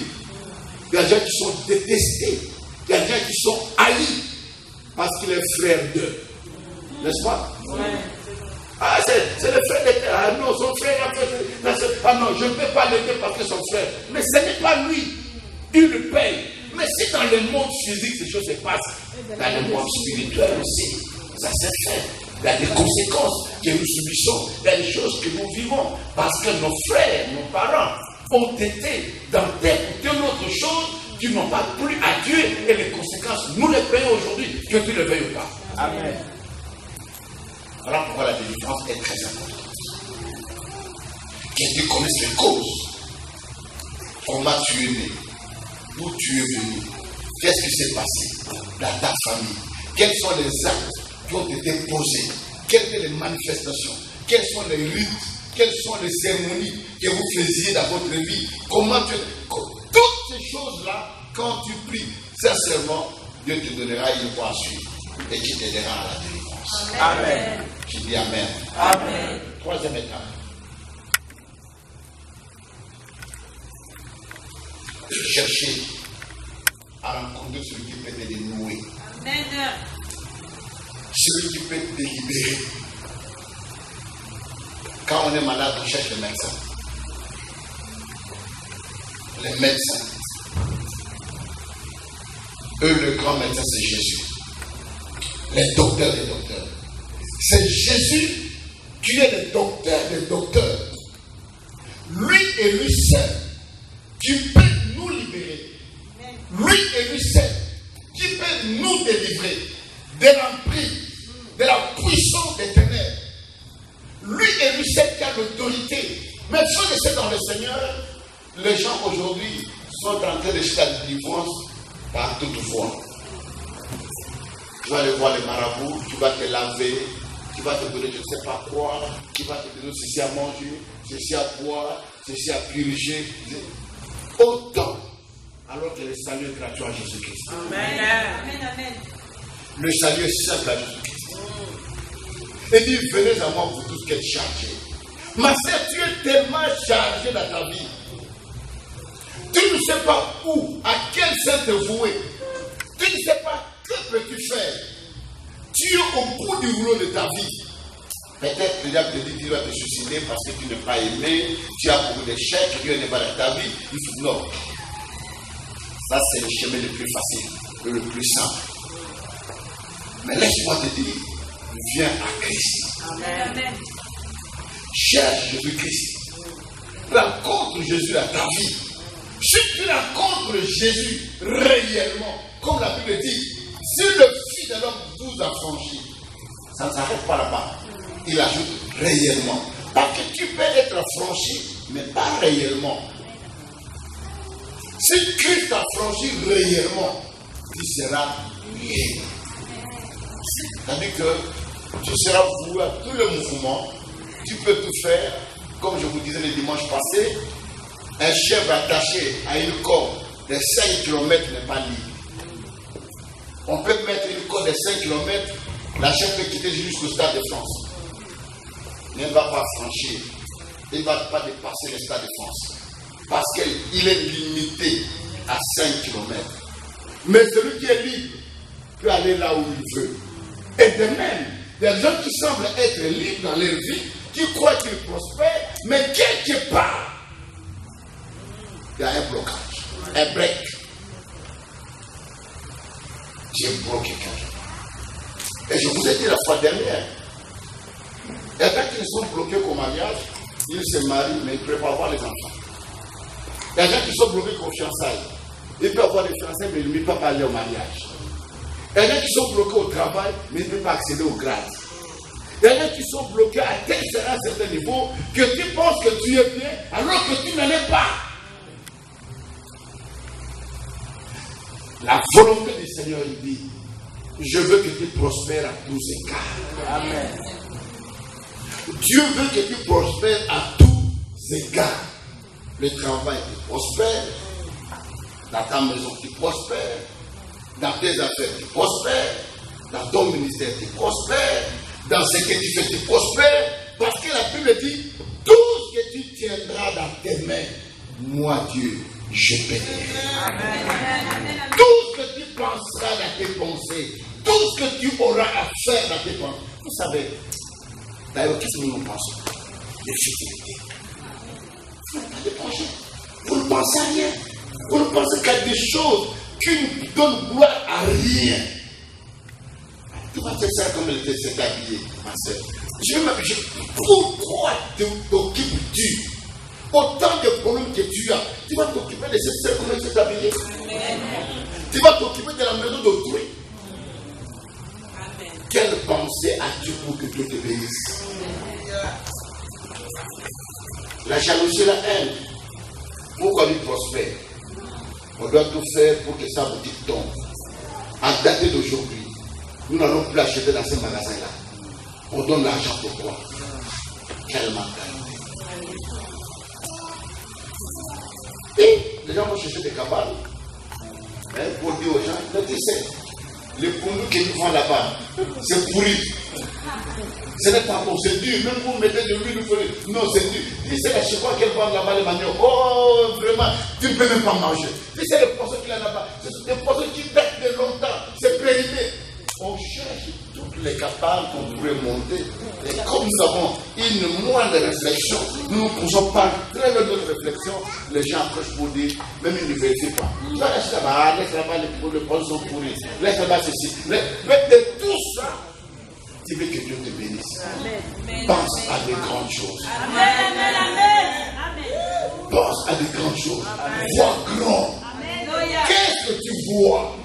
Speaker 1: Il y a des gens qui sont détestés. Il y a des gens qui sont haïs parce qu'il est frère d'eux. N'est-ce pas? Ouais. Ah, c'est le frère de ah non, son frère a fait. Ah non, je ne peux pas l'aider parce que son frère. Mais ce n'est pas lui. Il le paye. Mais si dans le monde physique, ces choses se passent, dans le monde spirituel aussi, ça s'est fait. Il y a des conséquences que nous subissons. Il y a des choses que nous vivons. Parce que nos frères, nos parents ont été dans telle ou telle autre chose qui n'ont pas plu à Dieu. Et les conséquences, nous les payons aujourd'hui, que tu le veuilles ou pas. Amen. Voilà pourquoi la délivrance est très importante. Que Dieu connaisse les causes. Comment tu es né. D'où tu es venu. Qu'est-ce qui s'est passé dans ta famille. Quels sont les actes qui ont été posés. Quelles étaient les manifestations. Quels sont les rites. Quelles sont les cérémonies que vous faisiez dans votre vie. Comment tu... Toutes ces choses-là, quand tu pries sincèrement, Dieu te donnera une voie à suivre. Et qui t'aidera à la délivrance. Amen. Je dis Amen. Amen. Troisième étape. Chercher à rencontrer celui qui peut te dénouer. Amen. Celui qui peut te libérer. Quand on est malade, on cherche le médecin. Les médecins. Eux, le grand médecin, c'est Jésus. Les docteurs des docteurs. C'est Jésus qui est le docteur des docteurs. Lui et lui seul qui peut nous libérer. Lui et lui seul qui peut nous délivrer de l'emprise, de la puissance des ténèbres. Lui et lui seul qui a l'autorité. Même si c'est dans le Seigneur, les gens aujourd'hui sont en train de chercher la délivrance par toute voie. Tu vas aller voir les marabouts, tu vas te laver, tu vas te donner je ne sais pas quoi, tu vas te donner ceci à manger, ceci à boire, ceci à purifier. Autant, alors que le salut est gratuit à Jésus-Christ. Amen. Amen, amen. Le salut est simple à Jésus-Christ. Il dit, venez à moi, vous tous qui êtes chargés. Ma sœur, tu es tellement chargé dans ta vie. Tu ne sais pas où, à quel saint te vouer. Tu ne sais pas que peux-tu faire. Tu es au bout du rouleau de ta vie. Peut-être que le diable te dit qu'il va te suicider parce que tu n'es pas aimé, tu as beaucoup d'échecs, Dieu n'est pas dans ta vie. Il faut non. Ça, c'est le chemin le plus facile, le plus simple. Mais laisse-moi te dire, viens à Christ. Amen. Cherche Jésus-Christ. Rencontre Jésus dans ta vie. Si tu rencontres Jésus réellement, comme la Bible dit, si le Fils de l'homme vous a franchi, ça ne s'arrête pas là-bas. Il ajoute réellement. Parce que tu peux être franchi, mais pas réellement. Si Christ t'a franchi réellement, tu seras libre. C'est-à-dire que tu seras voué à tout le mouvement. Tu peux tout faire, comme je vous disais le dimanche passé, un chèvre attaché à une corde de 5 km n'est pas libre. On peut mettre une corde de 5 km, la chèvre peut quitter jusqu'au Stade de France. Mais il ne va pas franchir. Il ne va pas dépasser le Stade de France. Parce qu'il est limité à 5 km. Mais celui qui est libre peut aller là où il veut. Et de même, il y a des gens qui semblent être libres dans leur vie, qui croient qu'ils prospèrent, mais quelque part, il y a un blocage, un break. J'ai bloqué quelque part. Et je vous ai dit la fois dernière, il y a des gens qui sont bloqués qu'au mariage, ils se marient, mais ils ne peuvent pas avoir les enfants. Il y a des gens qui sont bloqués qu'au fiançailles. Ils peuvent avoir des fiançailles, mais ils ne peuvent pas aller au mariage. Il y a des gens qui sont bloqués au travail, mais ils ne peuvent pas accéder au grade. Il y a des gens qui sont bloqués à un certain niveau, que tu penses que tu es bien, alors que tu n'en es pas. La volonté du Seigneur, il dit, je veux que tu prospères à tous égards. Amen. Dieu veut que tu prospères à tous égards. Le travail, tu prospères. Dans ta maison, tu prospères. Dans tes affaires, tu prospères. Dans ton ministère, tu prospères. Dans ce que tu fais, tu prospères. Parce que la Bible dit, tout ce que tu tiendras dans tes mains, moi Dieu, je bénirai. Tout ce que tu penseras dans tes pensées, tout ce que tu auras à faire dans tes pensées. Vous savez, D'ailleurs, qu'est-ce que nous pensons? Les futilités. Vous n'avez pas de projet. Vous ne pensez à rien. Vous ne pensez qu'à des choses qui ne donnent gloire à rien. Tu vas faire ça comme elle s'est habillée, ma soeur. Pourquoi t'occupes-tu? Autant de problèmes que tu as, tu vas t'occuper de cette sœur comme elle s'est habillée. Tu vas t'occuper de la maison d'autrui. Quelle pensée as-tu pour que Dieu te bénisse? La jalousie, la haine. Pourquoi lui prospère? On doit tout faire pour que sa boutique tombe. À date d'aujourd'hui, nous n'allons plus acheter dans ce magasin-là. On donne l'argent pourquoi? Quelle mentalité. Et les gens vont chercher des cabales pour dire aux gens, mais tu sais, les produits que nous vendons là-bas, c'est pourri. Ce n'est pas bon, c'est dur. Même vous mettez de l'huile, non, c'est dur. Tu sais, je sais pas qu'elle vend là-bas les maniocs. Oh, vraiment, tu ne peux même pas manger. Tu sais, les poissons qu'il y a là-bas, ce sont des poissons qui datent de longtemps. C'est périmé. On cherche toutes les capables qu'on pourrait monter. Et comme nous avons une moindre réflexion, nous ne posons pas très loin de réflexion. Les gens approchent pour dire, même ils ne vérifient pas. Tu vas laisser là-bas, laisse là-bas, les poissons sont pourris. Laisse là-bas ceci. Mais de tout ça, tu veux que Dieu te bénisse. Amen. Pense à des grandes choses. Amen. Pense à des grandes choses. Vois grand. Qu'est-ce que tu vois?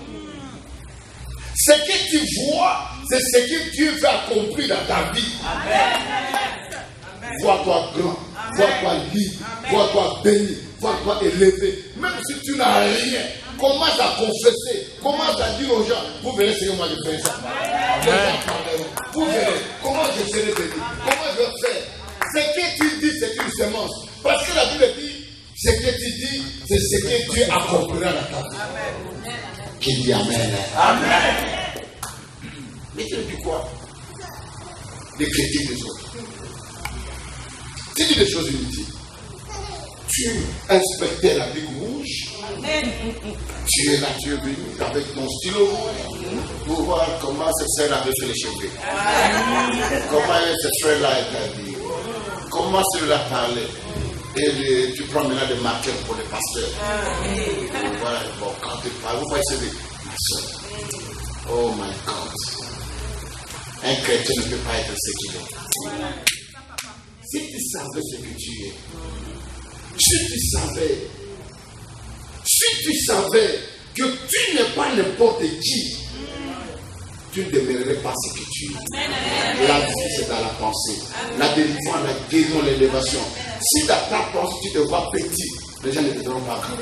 Speaker 1: Ce que tu vois, c'est ce que Dieu veut accomplir dans ta vie. Vois-toi grand. Vois-toi libre. Vois-toi béni. Vois-toi élevé. Même si tu n'as rien, commence à confesser. Commence à dire aux gens, vous verrez ce que moi je fais ça. Vous verrez comment je serai béni. Comment je vais faire. Ce que tu dis, c'est une semence. Parce que la Bible dit, ce que tu dis, c'est ce que Dieu accomplira dans ta vie. Qui dit Amen. Amen. Mais tu dis quoi? Les critiques des autres. Tu dis des choses inutiles. Tu inspectais la Bible rouge. Tu es là, tu es venu avec ton stylo rouge pour voir comment cette sœur avait fait les cheveux. Comment cette frère-là est habillée. Comment celui-là parlait. Et tu prends maintenant des marqueurs pour les pasteurs. Voilà, bon, quand tu parles, vous voyez, c'est ma soeur. Oh my God. Un chrétien ne peut pas être ce qu'il est. Si tu savais ce que tu es, si tu savais que tu n'es pas n'importe qui, tu ne demeurerais pas ce que tu es. La vie, c'est dans la pensée. La délivrance, la guérison, l'élévation. Si dans ta pensée, tu te vois petit, les gens ne te diront pas grand.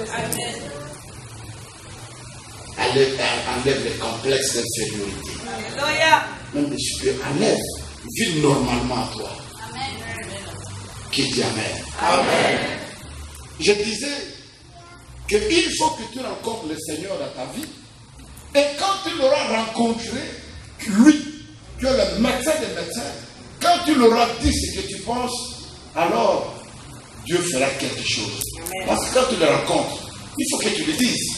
Speaker 1: Enlève les complexes d'infériorité. Même les supérieurs, enlève. Vis normalement à toi. Qui dit Amen. Amen. Je disais qu'il faut que tu rencontres le Seigneur dans ta vie. Et quand tu l'auras rencontré, lui, tu es le médecin des médecins, quand tu l'auras dit ce que tu penses, alors Dieu fera quelque chose. Parce que quand tu le rencontres, il faut que tu le dises.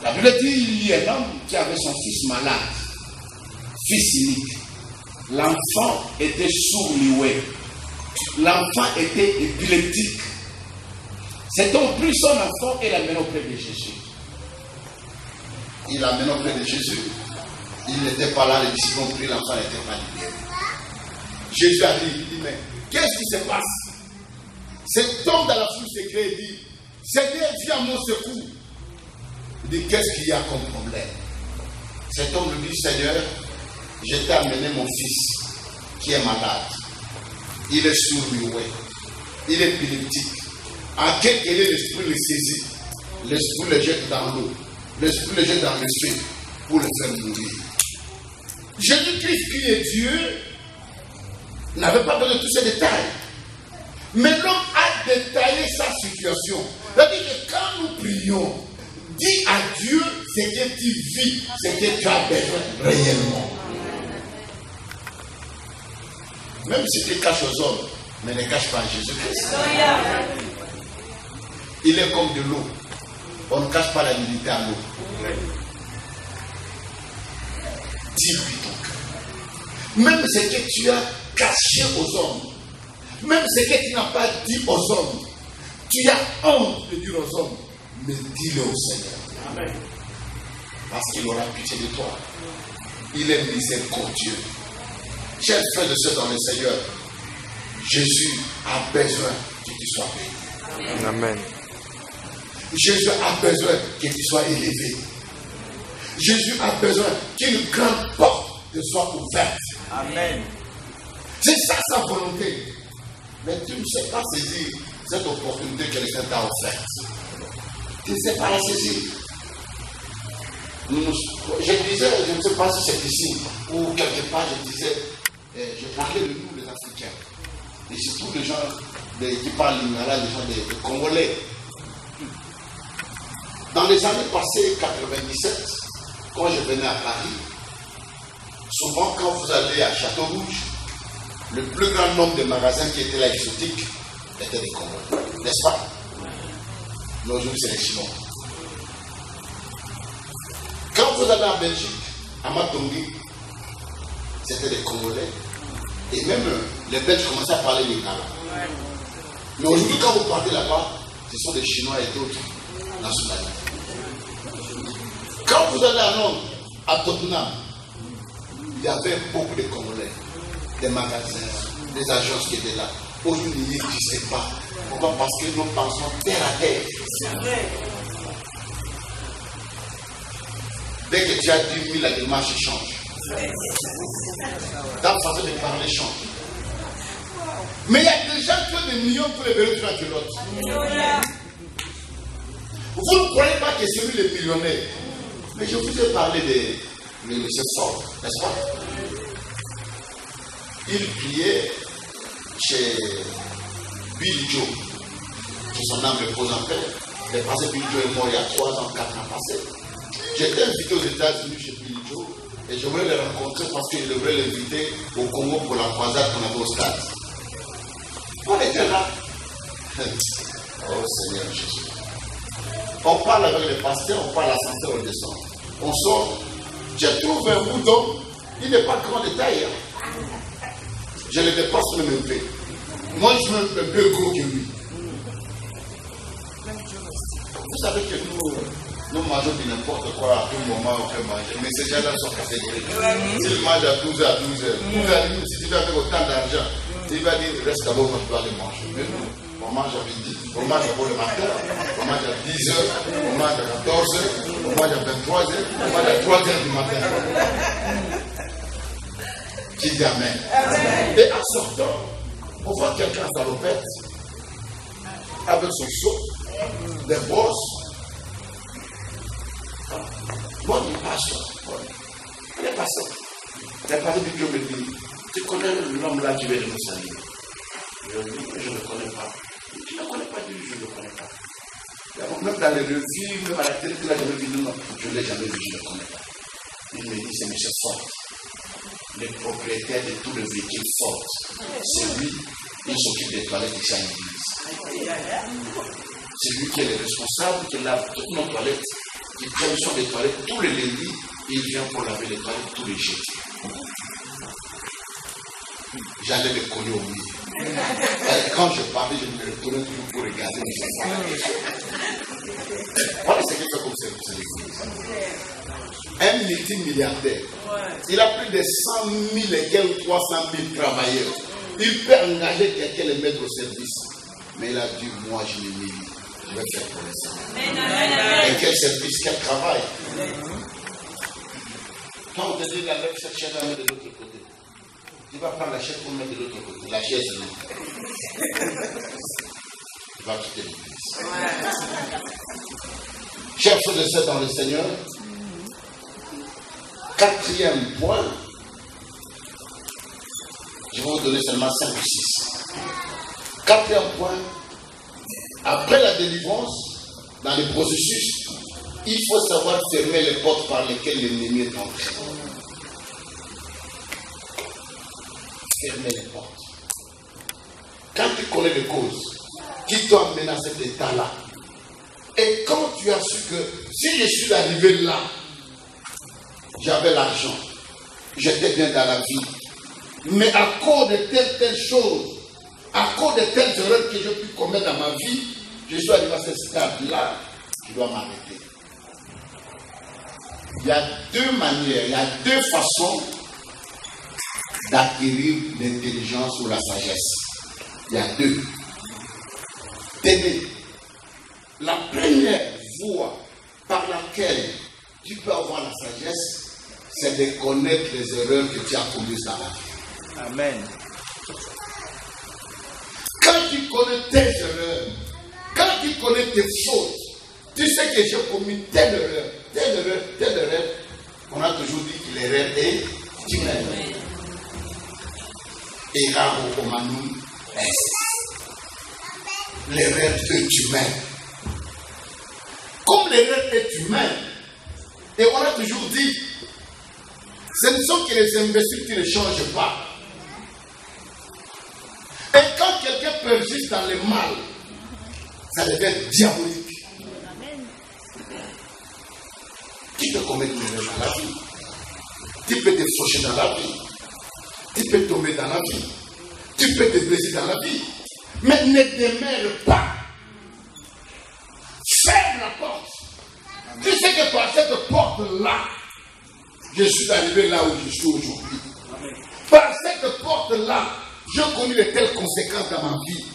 Speaker 1: La Bible dit il y a un homme qui avait son fils malade, fils unique. L'enfant était sourd-muet. L'enfant était épileptique. Cet homme prit son enfant et l'amena auprès de Jésus. Il l'amena auprès de Jésus. Il n'était pas là, les disciples ont pris l'enfant, il n'était pas libéré. Jésus a dit, mais qu'est-ce qui se passe? Cet homme dans la foule s'écrie et dit, Seigneur, viens à mon secours. Il dit, qu'est-ce qu'il y a comme problème? Cet homme lui dit, Seigneur, je t'ai amené mon fils qui est malade. Il est sourd-muet. Il est épileptique. En quelque sorte, l'esprit le saisit. L'esprit le jette dans l'eau. L'esprit le jette dans l'esprit pour le faire mourir. Jésus-Christ, qui est Dieu, n'avait pas besoin de tous ces détails. Mais l'homme a détaillé sa situation. C'est-à-dire que quand nous prions, dis à Dieu ce que tu vis, ce que tu as besoin réellement. Même si tu caches aux hommes, mais ne cache pas à Jésus-Christ. Il est comme de l'eau. On ne cache pas la divinité à l'eau. Dis-lui ton cœur. Même ce que tu as caché aux hommes. Même ce que tu n'as pas dit aux hommes, tu as honte de dire aux hommes, mais dis-le au Seigneur. Amen. Parce qu'il aura pitié de toi. Il est miséricordieux. Chers frères et sœurs dans le Seigneur, Jésus a besoin que tu sois béni.
Speaker 3: Amen.
Speaker 1: Jésus a besoin que tu sois élevé. Jésus a besoin qu'une grande porte te soit ouverte.
Speaker 3: Amen.
Speaker 1: C'est ça sa volonté. Mais tu ne sais pas saisir cette opportunité que le Seigneur t'a offerte. Tu ne sais pas la saisir. Je disais, je ne sais pas si c'est ici ou quelque part, je parlais de nous les Africains. Et surtout les gens qui parlent lingala, les gens des Congolais. Dans les années passées, 97, quand je venais à Paris, souvent quand vous allez à Château-Rouge, le plus grand nombre de magasins qui étaient là exotiques étaient des Congolais. N'est-ce pas? Mais aujourd'hui, c'est les Chinois. Quand vous allez en Belgique, à Matongi, c'était des Congolais. Et même les Belges commençaient à parler lingala. Mais aujourd'hui, quand vous partez là-bas, ce sont des Chinois et d'autres nationalités. Quand vous allez à Londres, à Tottenham, il y avait beaucoup de Congolais, des magasins, des agences qui étaient là. Aujourd'hui, ils n'existaient pas. Pourquoi? Parce que nous pensons terre à terre. Dès que tu as 10 000, la démarche change. Ta façon de parler change. Mais il y a des gens qui ont des millions pour les vélos de l'autre. Vous ne croyez pas que c'est lui le millionnaire. Mais je vous ai parlé de M. Ford, n'est-ce pas? Il priait chez Billy Joe, que son âme repose en paix. Le passé Billy Joe est mort il y a 3 ans, 4 ans passés. J'étais invité aux États-Unis chez Billy Joe et je voulais le rencontrer parce que je devrais l'inviter au Congo pour la croisade qu'on avait au stade. On était là. Oh Seigneur Jésus. On parle avec les pasteurs, on parle à l'ascenseur, on descend. On sort. Je trouve un bouton, il n'est pas grand de taille. Je le dépasse même un peu. Moi, je suis un peu gros que lui. Vous savez que nous mangeons de n'importe quoi à tout moment, on peut manger. Mais ces gens-là sont catégoriques. S'ils mangent à 12h, à 12h, si tu vas avec autant d'argent, il va dire reste d'abord, moi je dois aller manger. Mais nous, on mange à midi, on mange d'abord le matin, on mange à 10h, on mange à 14h, on mange à 23h, on mange à 3h du matin. Qui dit Amen. Et en sortant, on voit quelqu'un à salopette avec son seau, des brosses. Moi, il passe. Il est passé. Il est passé du Dieu me dit, tu connais l'homme là qui vient de nous saluer? Je lui dis, je ne le connais pas. Tu ne le connais pas, je ne le connais pas. Même dans les revues, même à la télé, tu l'as jamais vu, non, je ne l'ai jamais vu, je ne le connais pas. Il me dit, c'est M. Ford, le propriétaire de tout le véhicule Ford. C'est lui, il s'occupe des toilettes ici à l'église. C'est lui qui est le responsable, qui lave toutes nos toilettes, qui prend soin des toilettes tous les lundis, il vient pour laver les toilettes tous les jeudis. J'allais le coller au milieu. Quand je parlais, je me retournais toujours pour regarder mes enfants. Voilà ce qu'il fait comme c'est l'église. Un multimilliardaire. Il a plus de 100 000 et quelques 300 000 travailleurs. Il peut engager quelqu'un et le mettre au service. Mais il a dit, moi je l'ai mis. Je vais faire pour les Seigneur. Et quel service, quel travail. Quand on te dit d'enlever cette chaise à mettre de l'autre côté, tu vas prendre la chaise pour mettre de l'autre côté. La chaise est là. Tu vas quitter l'église. Chers frères et sœurs dans le Seigneur, 4e point, je vais vous donner seulement 5 ou 6. 4e point, après la délivrance, dans le processus, il faut savoir fermer les portes par lesquelles l'ennemi est entré. Fermer les portes. Quand tu connais les causes qui t'ont amené à cet état-là, et quand tu as su que si je suis arrivé là, j'avais l'argent, j'étais bien dans la vie, Mais à cause de telles choses, à cause de telles erreurs que j'ai pu commettre dans ma vie, je suis arrivé à ce stade-là, je dois m'arrêter. Il y a deux manières, il y a deux façons d'acquérir l'intelligence ou la sagesse. Il y a deux. Tenez, la première voie par laquelle tu peux avoir la sagesse, c'est de connaître les erreurs que tu as commises dans la vie.
Speaker 3: Amen.
Speaker 1: Quand tu connais tes erreurs, quand tu connais tes fautes, tu sais que j'ai commis telle erreur, on a toujours dit que l'erreur est humaine. Erraro humanum est. L'erreur est humaine. Comme l'erreur est humaine, et on a toujours dit, ce ne sont que les imbéciles qui ne changent pas. Et quand quelqu'un persiste dans le mal, ça devient diabolique. Tu peux commettre une erreur dans la vie. Tu peux te faucher dans la vie. Tu peux tomber dans la vie. Tu peux te blesser dans la vie. Mais ne demeure pas. Ferme la porte. Tu sais que par cette porte-là, je suis arrivé là où je suis aujourd'hui. Par cette porte-là, j'ai connu de telles conséquences dans ma vie.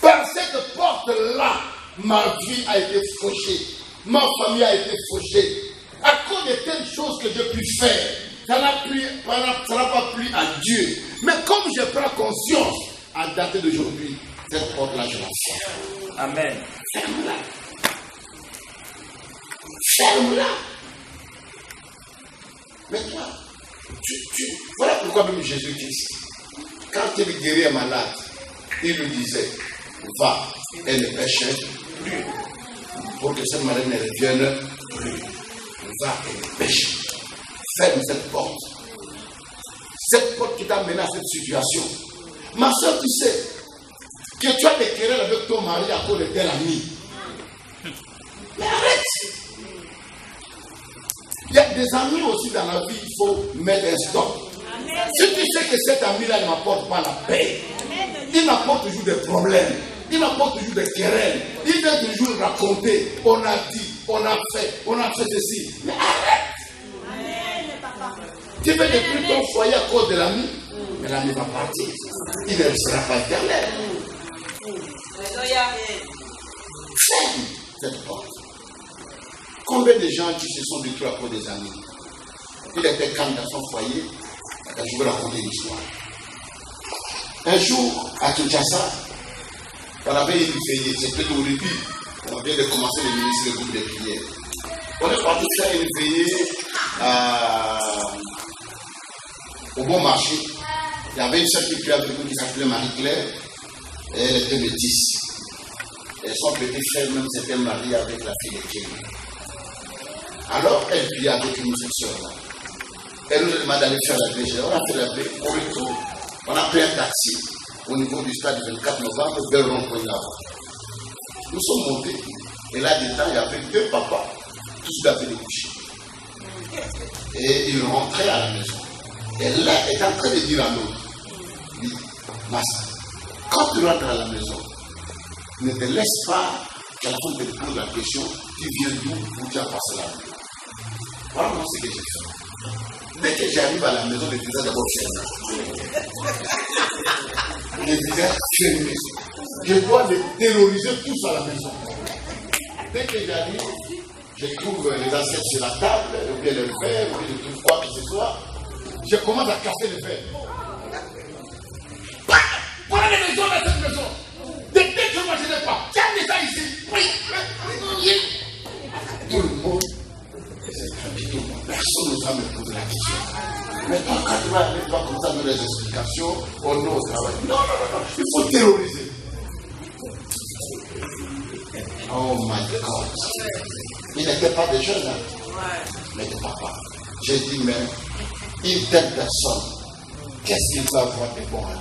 Speaker 1: Par cette porte-là, ma vie a été fauchée. Ma famille a été fauchée. À cause de telles choses que j'ai pu faire, ça n'a pas plu à Dieu. Mais comme je prends conscience, à date d'aujourd'hui, cette porte-là, je la ferme.
Speaker 3: Amen.
Speaker 1: Ferme-la. Ferme-la. Mais toi, voilà pourquoi même Jésus-Christ, quand il guérit un malade, il lui disait, va, et ne pêche plus, pour que cette maladie ne revienne plus. Va et ne pêche. Ferme cette porte. Cette porte qui t'a mené à cette situation. Ma soeur, tu sais que tu as des querelles avec ton mari à cause de tel ami. Mais arrête. Il y a des amis aussi dans la vie, il faut mettre un stop. Amen. Si tu sais que cet ami-là ne m'apporte pas la paix, il m'apporte toujours des problèmes, il m'apporte toujours des querelles, il vient toujours raconter, on a dit, on a fait ceci. Mais arrête! Amen, papa. Tu veux détruire ton foyer à cause de l'ami, mais l'ami va partir. Il ne restera pas éternel. Ferme cette porte. Combien de gens qui se sont détruits à cause des amis? Il était calme dans son foyer. Je vais raconter une histoire. Un jour, à Kinshasa, on avait une veillée. C'était au début. On vient de commencer le groupe de prière. On est parti faire une veillée au bon marché. Il y avait une soeur qui priait avec nous qui s'appelait Marie-Claire. Et elle était métisse. Et son petit frère même s'était marié avec la fille de Kémy. Alors, elle priait avec nous, cette soeur-là. Elle nous a demandé d'aller faire la veille. On a fait la veille. Au retour, on a pris un taxi au niveau du stade du 24 novembre vers Rond-Point. Nous sommes montés. Et là-dedans, il y avait deux papas. Tous avaient des couches. Et ils rentraient à la maison. Et là, elle est en train de dire à l'autre, oui, Massa, quand tu rentres à la maison, ne te laisse pas qu'à la fin te pose la question, tu viens d'où, où tu as passé la nuit. Voilà ce que j'ai fait. Dès que j'arrive à la maison, le visage d'abord fermé. Le visage fermé. Je dois les terroriser tous à la maison. Dès que j'arrive, je trouve les assiettes sur la table, ou bien le verre, ou bien je trouve quoi que ce soit. Je commence à casser le verre. Voilà les maisons dans cette maison. Dès que je ne m'attendais pas, tiens ça ici. Tout le monde, personne ne va me poser la question. Maintenant, quand tu vas comme ça donner des explications, on ose travailler. Non, il faut terroriser. Oh my God. Il n'était pas des jeunes, mais des papas. J'ai dit, mais une telle personne, qu'est-ce qu'il va avoir de bon à lui?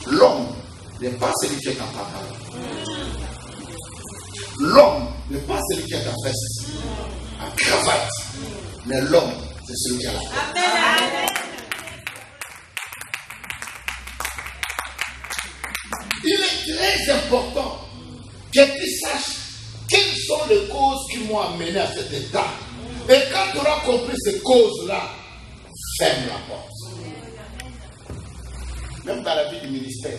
Speaker 1: L'homme n'est pas celui qui est en pantalon. L'homme n'est pas celui qui est en veste, en cravate. Mais l'homme, c'est celui qui a la porte.
Speaker 3: Amen.
Speaker 1: Il est très important que tu saches quelles sont les causes qui m'ont amené à cet état. Et quand tu auras compris ces causes-là, ferme la porte. Même dans la vie du ministère,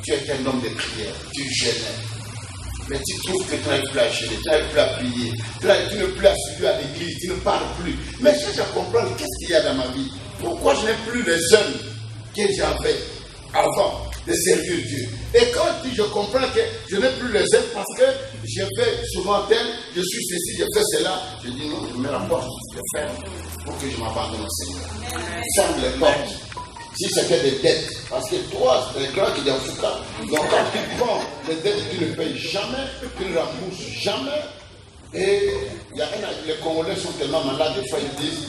Speaker 1: tu es un homme de prière, tu gênes. Mais tu trouves que tu n'arrives plus à gêner, tu n'arrives plus à prier, tu n'es plus assidu à l'église, tu ne parles plus. Mais cherche à comprendre qu'est-ce qu'il y a dans ma vie. Pourquoi je n'ai plus les jeunes que j'avais avant de servir Dieu. Et quand je comprends que je n'ai plus les ailes parce que je fais souvent tel, je suis ceci, je fais cela, je dis non, je mets la porte, je ferme pour que je m'abandonne au Seigneur. Ferme les portes. Si c'était des dettes, parce que toi, c'est un grand qui est en fouca. Donc quand tu prends les dettes, tu ne payes jamais, tu ne rembourses jamais. Et les Congolais sont tellement malades, des fois ils disent,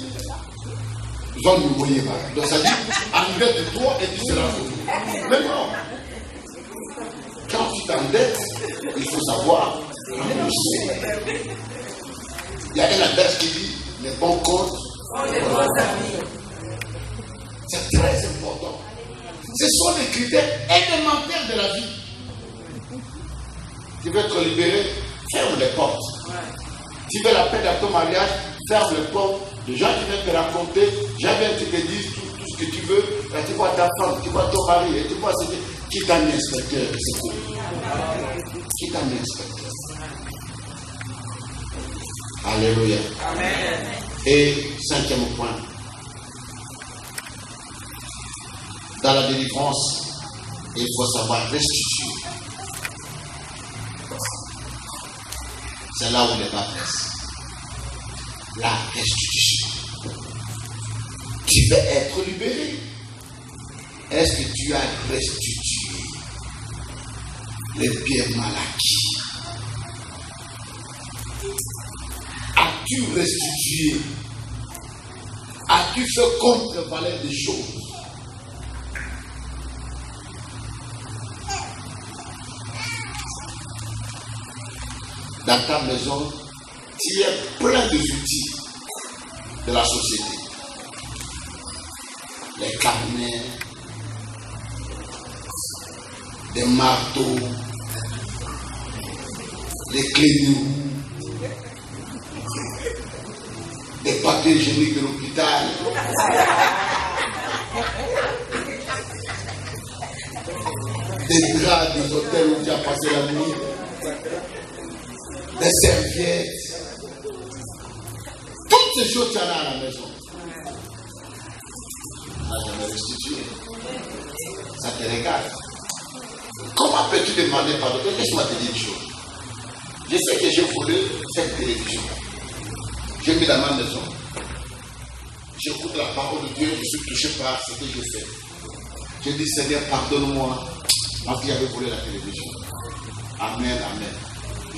Speaker 1: ils ont nous voyez pas. Donc ça dit, endette de toi et tu seras sauvé. Mais non. Quand tu t'endettes, il faut savoir rembourser. Il y a un adage qui dit, les bons comptes, les bons amis. C'est très important. Ce sont des critères élémentaires de la vie. Tu veux être libéré, ferme les portes. Tu veux la paix dans ton mariage, ferme les portes. Les gens qui viennent te raconter, jamais tu te dis tout ce que tu veux. Là, tu vois ta femme, tu vois ton mari, et tu vois ce qui t'a mis inspecteur. Qui t'a mis inspecteur. Alléluia. Amen. Et 5e point. Dans la délivrance, il faut savoir restituer. C'est là où les bas blessent. La restitution. Tu veux être libéré. Est-ce que tu as restitué les biens mal acquis? As-tu restitué? As-tu fait contre-valeur des choses? Dans ta maison, tu es plein des outils de la société. Les carnets, des marteaux, des clés de roue, des papiers hygiéniques de l'hôpital, des draps des hôtels où tu as passé la nuit, des serviettes. Toutes ces choses, tu en as à la maison. Tu n'as jamais restitué. Ça te regarde. Comment peux-tu demander pardon? Laisse-moi te dire une chose. Je sais que j'ai volé cette télévision. J'ai mis dans ma maison. J'écoute la parole de Dieu, je suis touché par ce que je fais. Je dis, Seigneur, pardonne-moi parce qu'il avait volé la télévision. Amen, amen.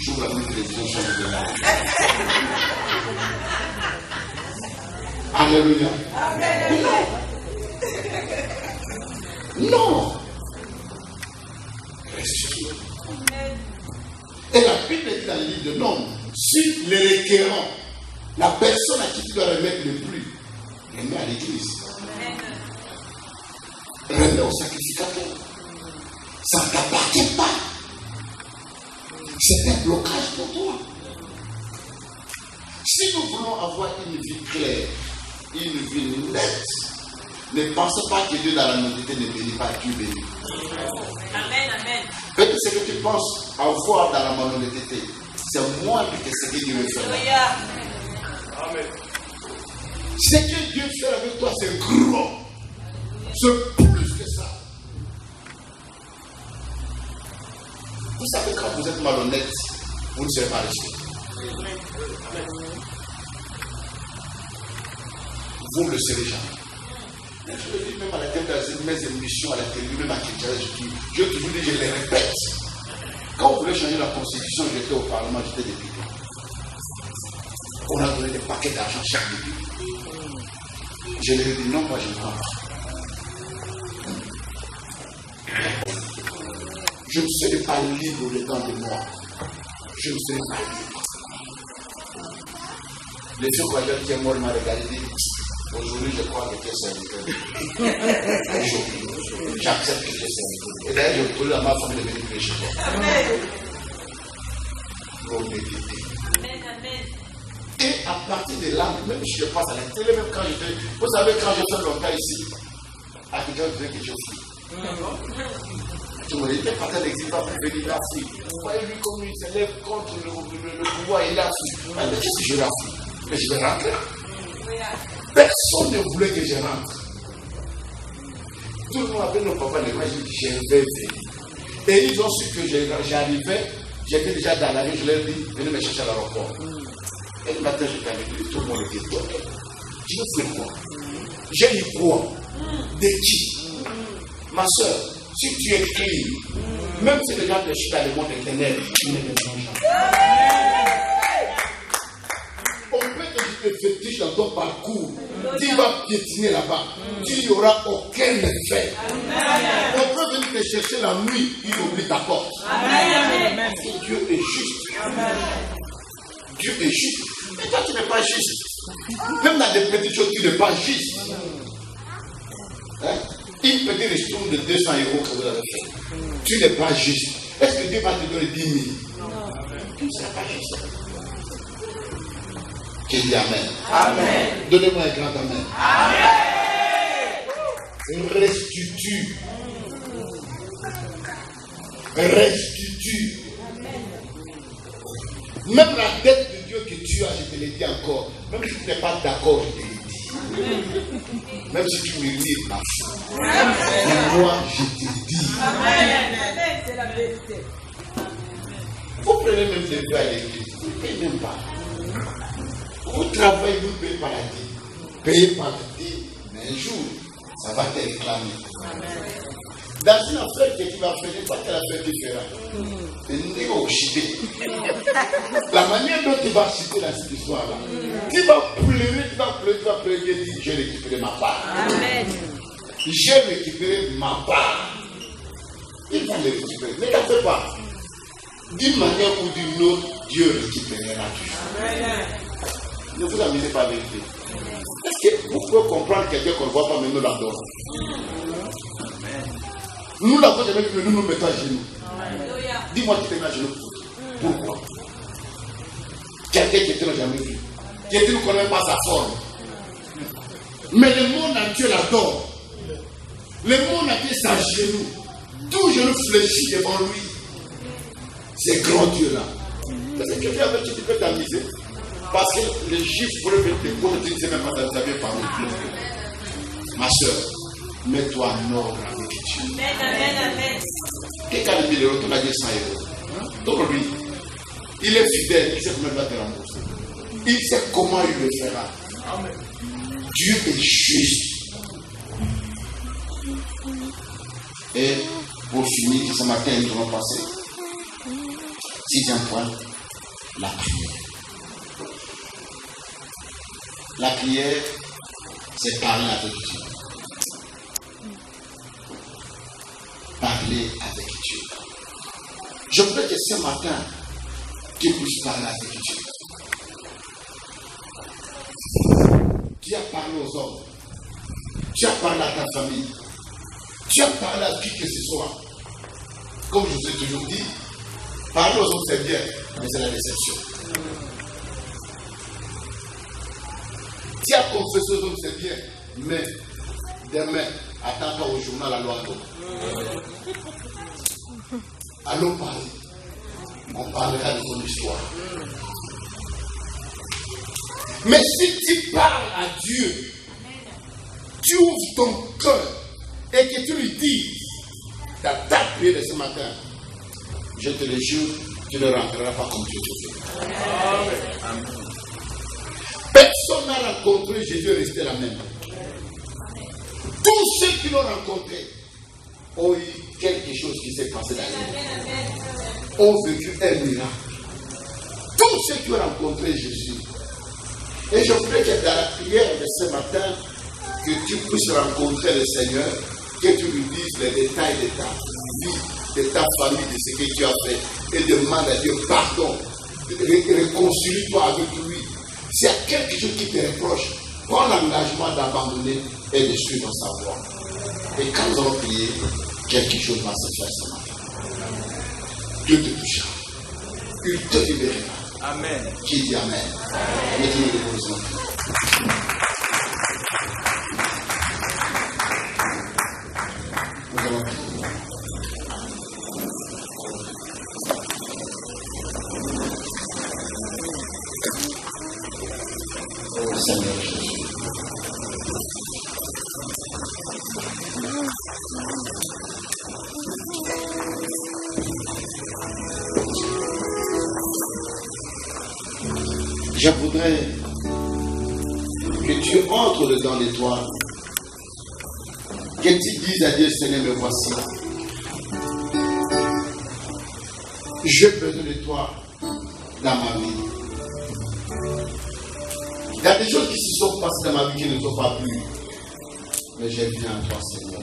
Speaker 1: J'ouvre la télévision sur le dehors. Alléluia. Amen. Non. Restitue. Et la Bible dit dans le livre de Nombres, si les requérants, la personne à qui tu dois remettre le plus, remet à l'église. Remet au sacrificateur. Ça ne t'appartient pas. C'est un blocage pour toi. Si nous voulons avoir une vie claire, une vie nette, ne pensez pas que Dieu dans la nudité ne bénit pas, Dieu bénit.
Speaker 3: Amen, amen.
Speaker 1: Peut-être ce que tu penses avoir dans la malhonnêteté, c'est moins que ce que Dieu veut faire. Amen. Ce que Dieu fait avec toi, c'est gros. C'est plus que ça. Vous savez, quand vous êtes malhonnête, vous ne serez pas riche. Vous ne le serez jamais. Mais je le dis même à la tête de mes émissions, à la télévision, même à Kinshasa, je toujours dis, je les répète. Quand on voulait changer la constitution, j'étais au Parlement, j'étais député. On a donné des paquets d'argent chaque député. Je leur ai dit, non, moi je ne prends pas. Je ne serai pas libre dedans de moi. Je ne serai pas libre. Le fils courageux qui est mort m'a regardé et dit, aujourd'hui je crois que tu es serviteur. Aujourd'hui, j'accepte que tu es serviteur. Et d'ailleurs, je retourne à ma famille de venir chez toi. Et à partir de là, même si je passe à la télé, même quand j'étais, vous savez, quand j'étais longtemps ici, à quelqu'un disait que je fuis. Tu me disais, pas l'exil va plus venir là, si. Vous voyez lui comme il s'élève contre le pouvoir, il a su. Mais qu'est-ce que je la fuis? Mais je vais rentrer. Personne ne voulait que je rentre. Tout le monde avait nos papas, les gens, je vais venir. Et ils ont su que j'arrivais, j'étais déjà dans la rue, je leur ai dit, venez me chercher à l'aéroport. Et le matin, j'étais avec lui, tout le monde était donné. Je veux faire quoi? J'ai eu quoi? De qui? Ma soeur, si tu es clean, même si les gens te chutent dans le monde éternel, tu ne les changes pas. On peut te dire des fétiches dans ton parcours. Tu vas piétiner là-bas. Tu n'y auras aucun effet. On peut venir te chercher la nuit, il oublie ta porte. Parce que Dieu est juste. Dieu est juste. Mais toi, tu n'es pas juste. Même dans des petites choses, tu n'es pas juste. Hein? Une petite ristourne de 200 € que vous avez fait. Tu n'es pas juste. Est-ce que Dieu va te donner 10 000? Tu ne seras pas juste. Qui dit Amen. Amen. Donnez-moi un grand Amen. Amen. Restitue. Restitue. Même la dette de Dieu que tu as, je te l'ai dit encore. Même si tu n'es pas d'accord, je te l'ai dit. Même si tu murmures ma foi. Moi, je te dis.
Speaker 3: Amen. C'est la vérité.
Speaker 1: Vous prenez même des vœux à l'église. Vous ne payez même pas. Vous travaillez, vous payez par la dîme. Payez par la dîme, mais un jour, ça va te réclamer. Dans une affaire que tu vas faire, n'est pas quelle affaire tu feras. La manière dont tu vas citer dans cette histoire-là, tu vas pleurer, et dire, j'ai récupéré ma part.
Speaker 3: Amen.
Speaker 1: J'ai récupéré ma part. Il va le récupérer. Ne t'en fais pas. D'une manière ou d'une autre, Dieu récupérera toujours. Ne vous amusez pas avec Dieu. Est-ce que vous pouvez comprendre quelqu'un qu'on ne voit pas, mais nous l'adorons? Nous l'avons jamais vu, mais nous nous mettons à genoux. Dis-moi qui te met à genoux. Pourquoi? Quelqu'un qui te n'a jamais vu. Quelqu'un ne connaît pas sa forme. Mais le monde entier l'adore. Le monde entier s'agenouille. Tout genou fléchit devant lui. C'est grand Dieu-là. C'est quelqu'un avec qui tu peux t'amuser. Parce que les Juifs pourraient venir te prendre, tu ne sais même pas si tu avais parlé. Ma soeur, mets-toi en ordre avec Dieu.
Speaker 3: Amen.
Speaker 1: Quelqu'un de 1000 €, tu m'as dit 100 €. Donc lui, il est fidèle, il sait comment il va te rembourser. Il sait comment il le fera. Dieu est juste. Et pour finir, ce matin, nous allons passer. 6e point, la prière. La prière, c'est parler avec Dieu. Parler avec Dieu. Je voudrais que ce matin, tu puisses parler avec Dieu. Tu as parlé aux hommes. Tu as parlé à ta famille. Tu as parlé à qui que ce soit. Comme je vous ai toujours dit, parler aux hommes c'est bien, mais c'est la déception. Tu as confessé aux hommes c'est bien, mais demain, attends-toi au journal à l'oiseau. Allons parler. On parlera de ton histoire. Mais si tu parles à Dieu, tu ouvres ton cœur et que tu lui dis dans ta prière de ce matin, je te le jure, tu ne rentreras pas comme Dieu te fait. Amen. Personne n'a rencontré Jésus et resté la même. Tous ceux qui l'ont rencontré ont eu quelque chose qui s'est passé dans leur vie. Ont vécu un miracle. Tous ceux qui ont rencontré Jésus. Et je voudrais que dans la prière de ce matin, que tu puisses rencontrer le Seigneur, que tu lui dises les détails de ta vie, de ta famille, de ce que tu as fait, et demande à Dieu pardon. Réconcilie-toi avec lui. S'il y a quelque chose qui te reproche, prends l'engagement d'abandonner et de suivre sa voie. Et quand nous allons prier, quelque chose va se faire ce matin. Dieu te touchera. Il te libérera.
Speaker 4: Amen.
Speaker 1: Qui dit Amen? Mettez-nous debout, nous allons prier. Nous allons prier. Oh Seigneur Jésus. Je voudrais que tu entres dedans de toi, que tu dises à Dieu, Seigneur, me voici. J'ai besoin de toi dans ma vie. Il y a des choses qui se sont passées dans ma vie qui ne sont pas plus. Mais j'ai besoin de toi, Seigneur.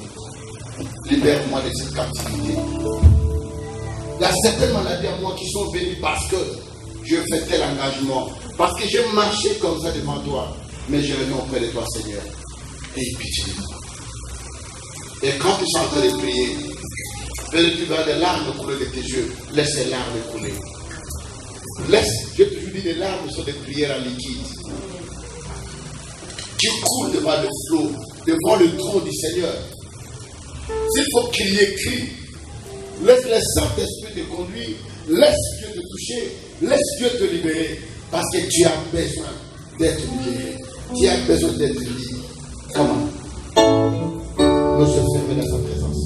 Speaker 1: Libère-moi de cette captivité. Il y a certaines maladies à moi qui sont venues parce que je fais tel engagement. Parce que j'ai marché comme ça devant toi. Mais je reviens auprès de toi, Seigneur. Et pitié de moi. Et quand tu es en train de prier, peut-être tu verras des larmes couler de tes yeux. Laisse ces larmes couler. Laisse, je te dis, des larmes sont des prières en liquide. Qui coulent devant le flot, devant le trône du Seigneur. S'il faut crier, crie. Laisse le Saint-Esprit te conduire. Laisse Dieu te toucher. Laisse Dieu te libérer. Parce que tu as besoin d'être libéré. Tu as besoin d'être libre. Comment? Nous se fermer dans sa présence.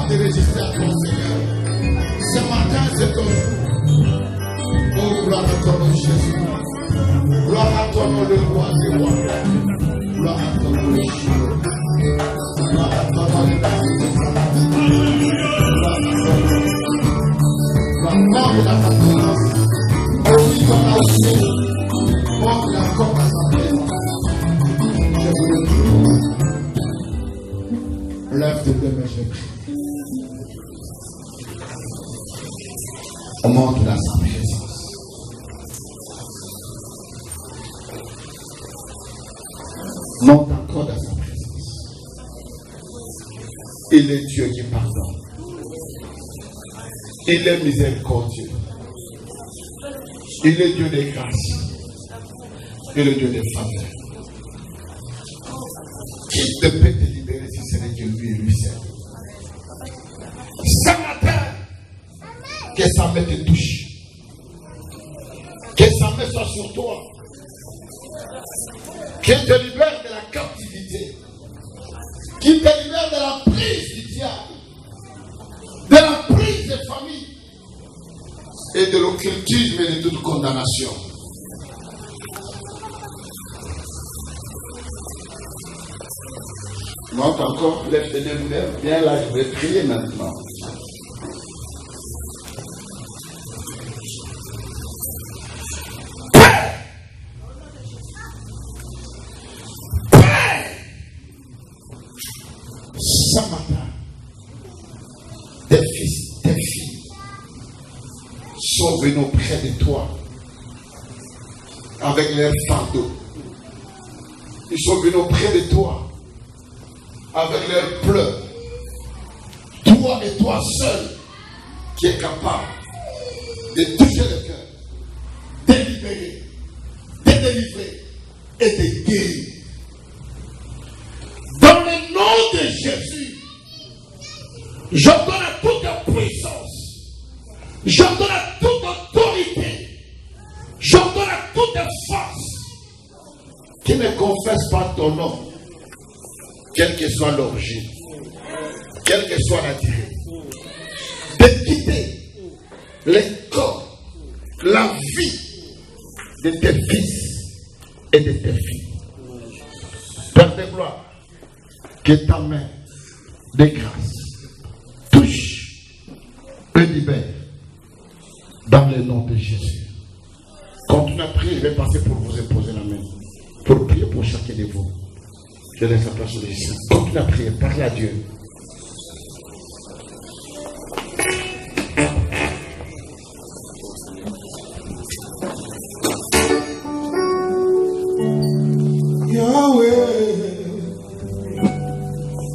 Speaker 1: De résister à ton Seigneur. Ce matin, c'est ton jour. Oh, gloire à ton nom, Jésus. Gloire à ton nom, le roi des rois. Gloire à ton nom, le Jésus. Gloire à ton nom, le David. Gloire à ton nom. Porte la présence. Oublie ton âge. Porte la porte à sa présence. Je vous le prie. Lève tes deux mains, je prie. On monte dans sa présence. Monte encore dans sa présence. Il est Dieu qui pardonne. Il est miséricordieux. Il est Dieu de grâce. Il est Dieu de faveur. Qui te peut te libérer si ce n'est que lui et lui seul? Ce matin, que sa main te touche. Que sa main soit sur toi. Qu'il te libère de la captivité. Qu'il te libère de la prise du diable. De la prise des familles. Et de l'occultisme et de toute condamnation. Monte encore, lève tes deux mains. Viens là, je vais prier maintenant. Ce matin, tes fils, tes filles sont venus auprès de toi avec leurs fardeaux. Ils sont venus auprès de toi avec leurs pleurs. Toi et toi seul qui es capable de toucher le cœur, de libérer, de délivrer et de guérir. Dans le nom de Jésus, j'ordonne à toute puissance, j'ordonne à toute autorité, j'ordonne à toute force qui ne confesse pas ton nom, quelle que soit l'origine, quelle que soit la durée, de quitter les corps, la vie de tes fils et de tes filles. Père de gloire, que ta main de grâce touche et libère dans le nom de Jésus. Continuez à prier, je vais passer pour vous imposer la main, pour prier pour chacun de vous. Je laisse la place aux musiciens. Continuez à prier, parlez à Dieu.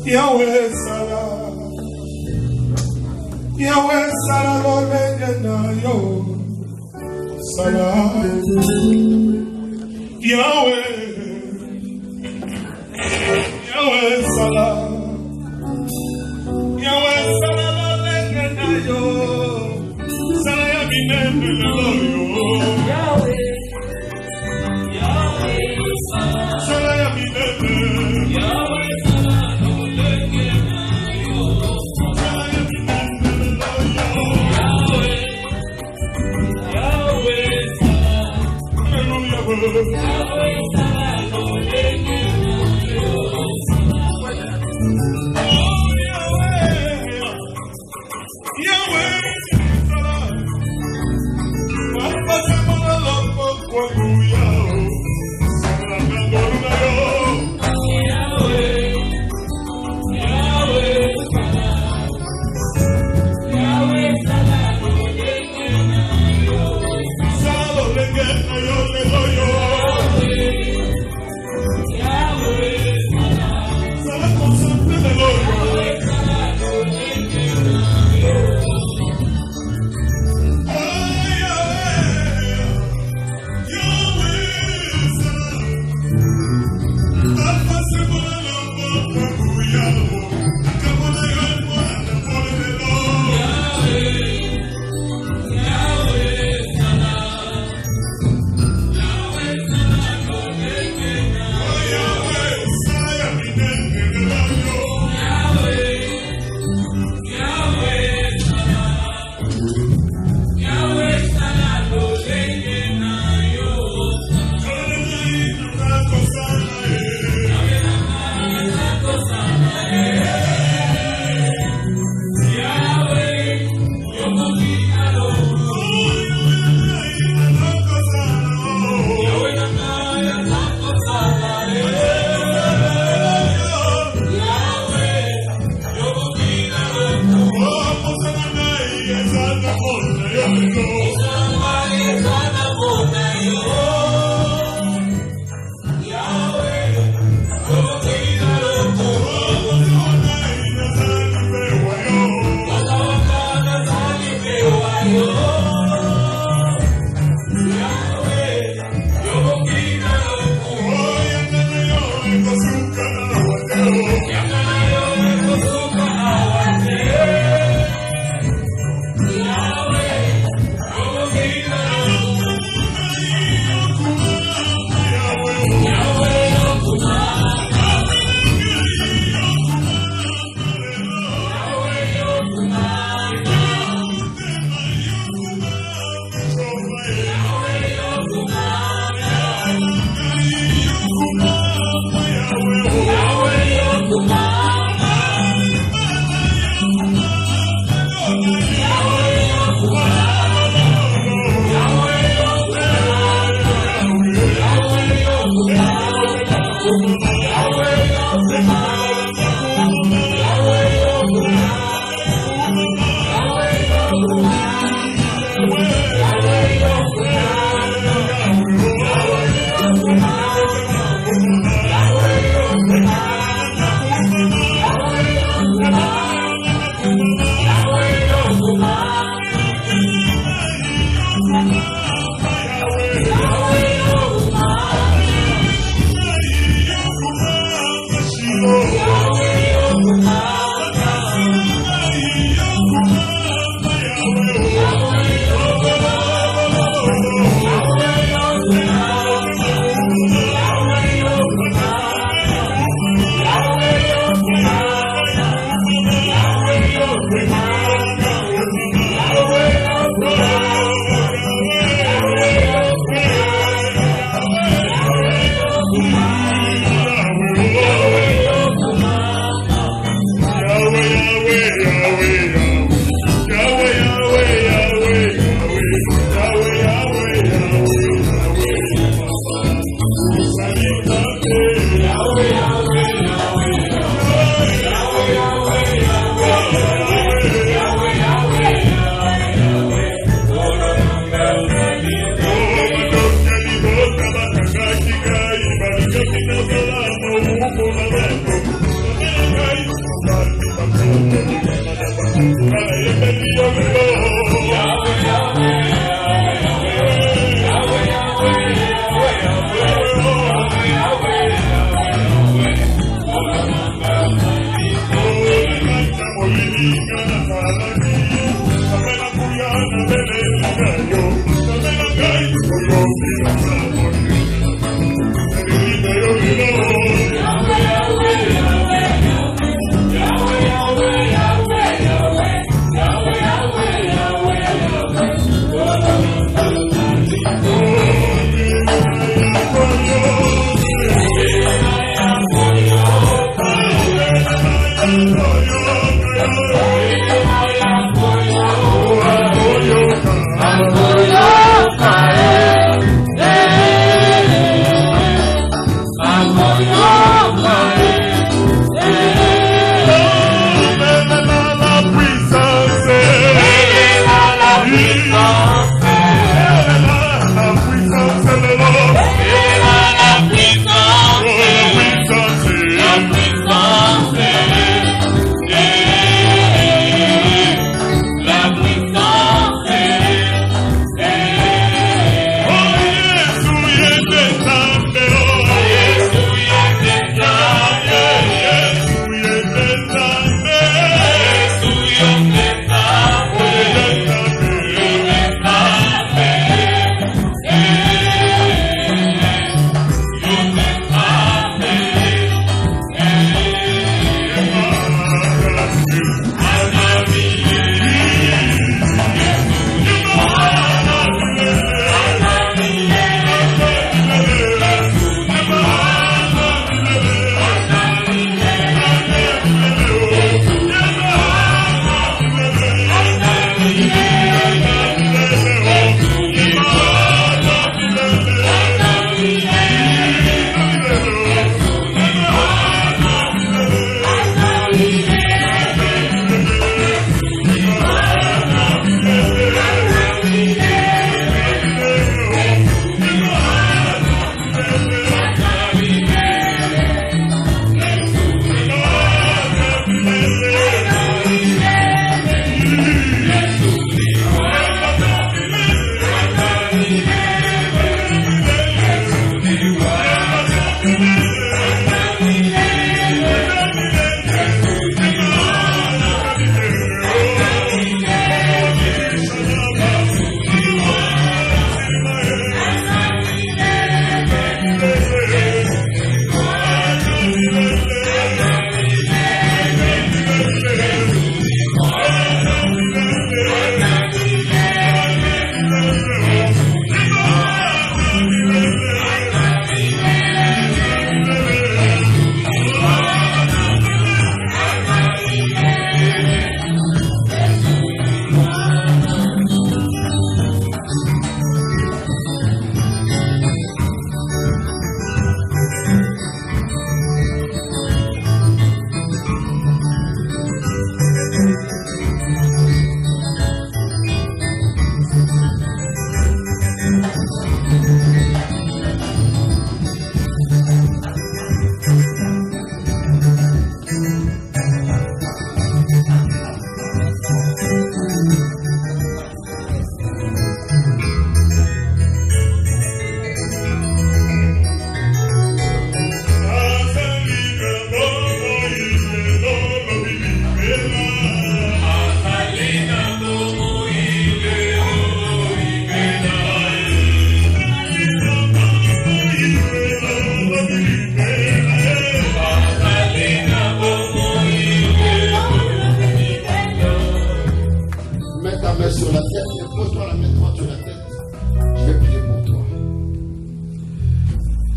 Speaker 4: Yahweh Salah, Yahweh Salah, Lord, yo Salah, Yahweh, Yahweh Salah, Yahweh Salah, Lord, yo Salah, yo Yahweh, Yahweh Salah, Yahweh.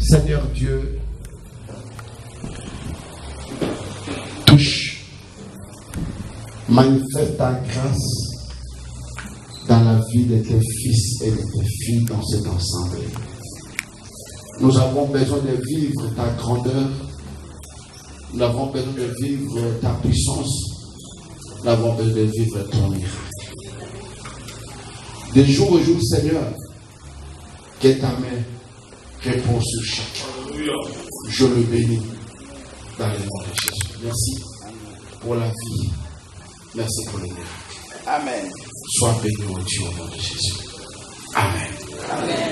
Speaker 1: Seigneur Dieu, touche, manifeste ta grâce dans la vie de tes fils et de tes filles dans cet ensemble. Nous avons besoin de vivre ta grandeur, nous avons besoin de vivre ta puissance, nous avons besoin de vivre ton miracle. De jour au jour, Seigneur, que ta main répond sur chacun. Je le bénis dans le nom de Jésus. Merci pour la vie. Merci pour le miracle.
Speaker 3: Amen.
Speaker 1: Sois béni au Dieu au nom de Jésus. Amen.
Speaker 3: Amen.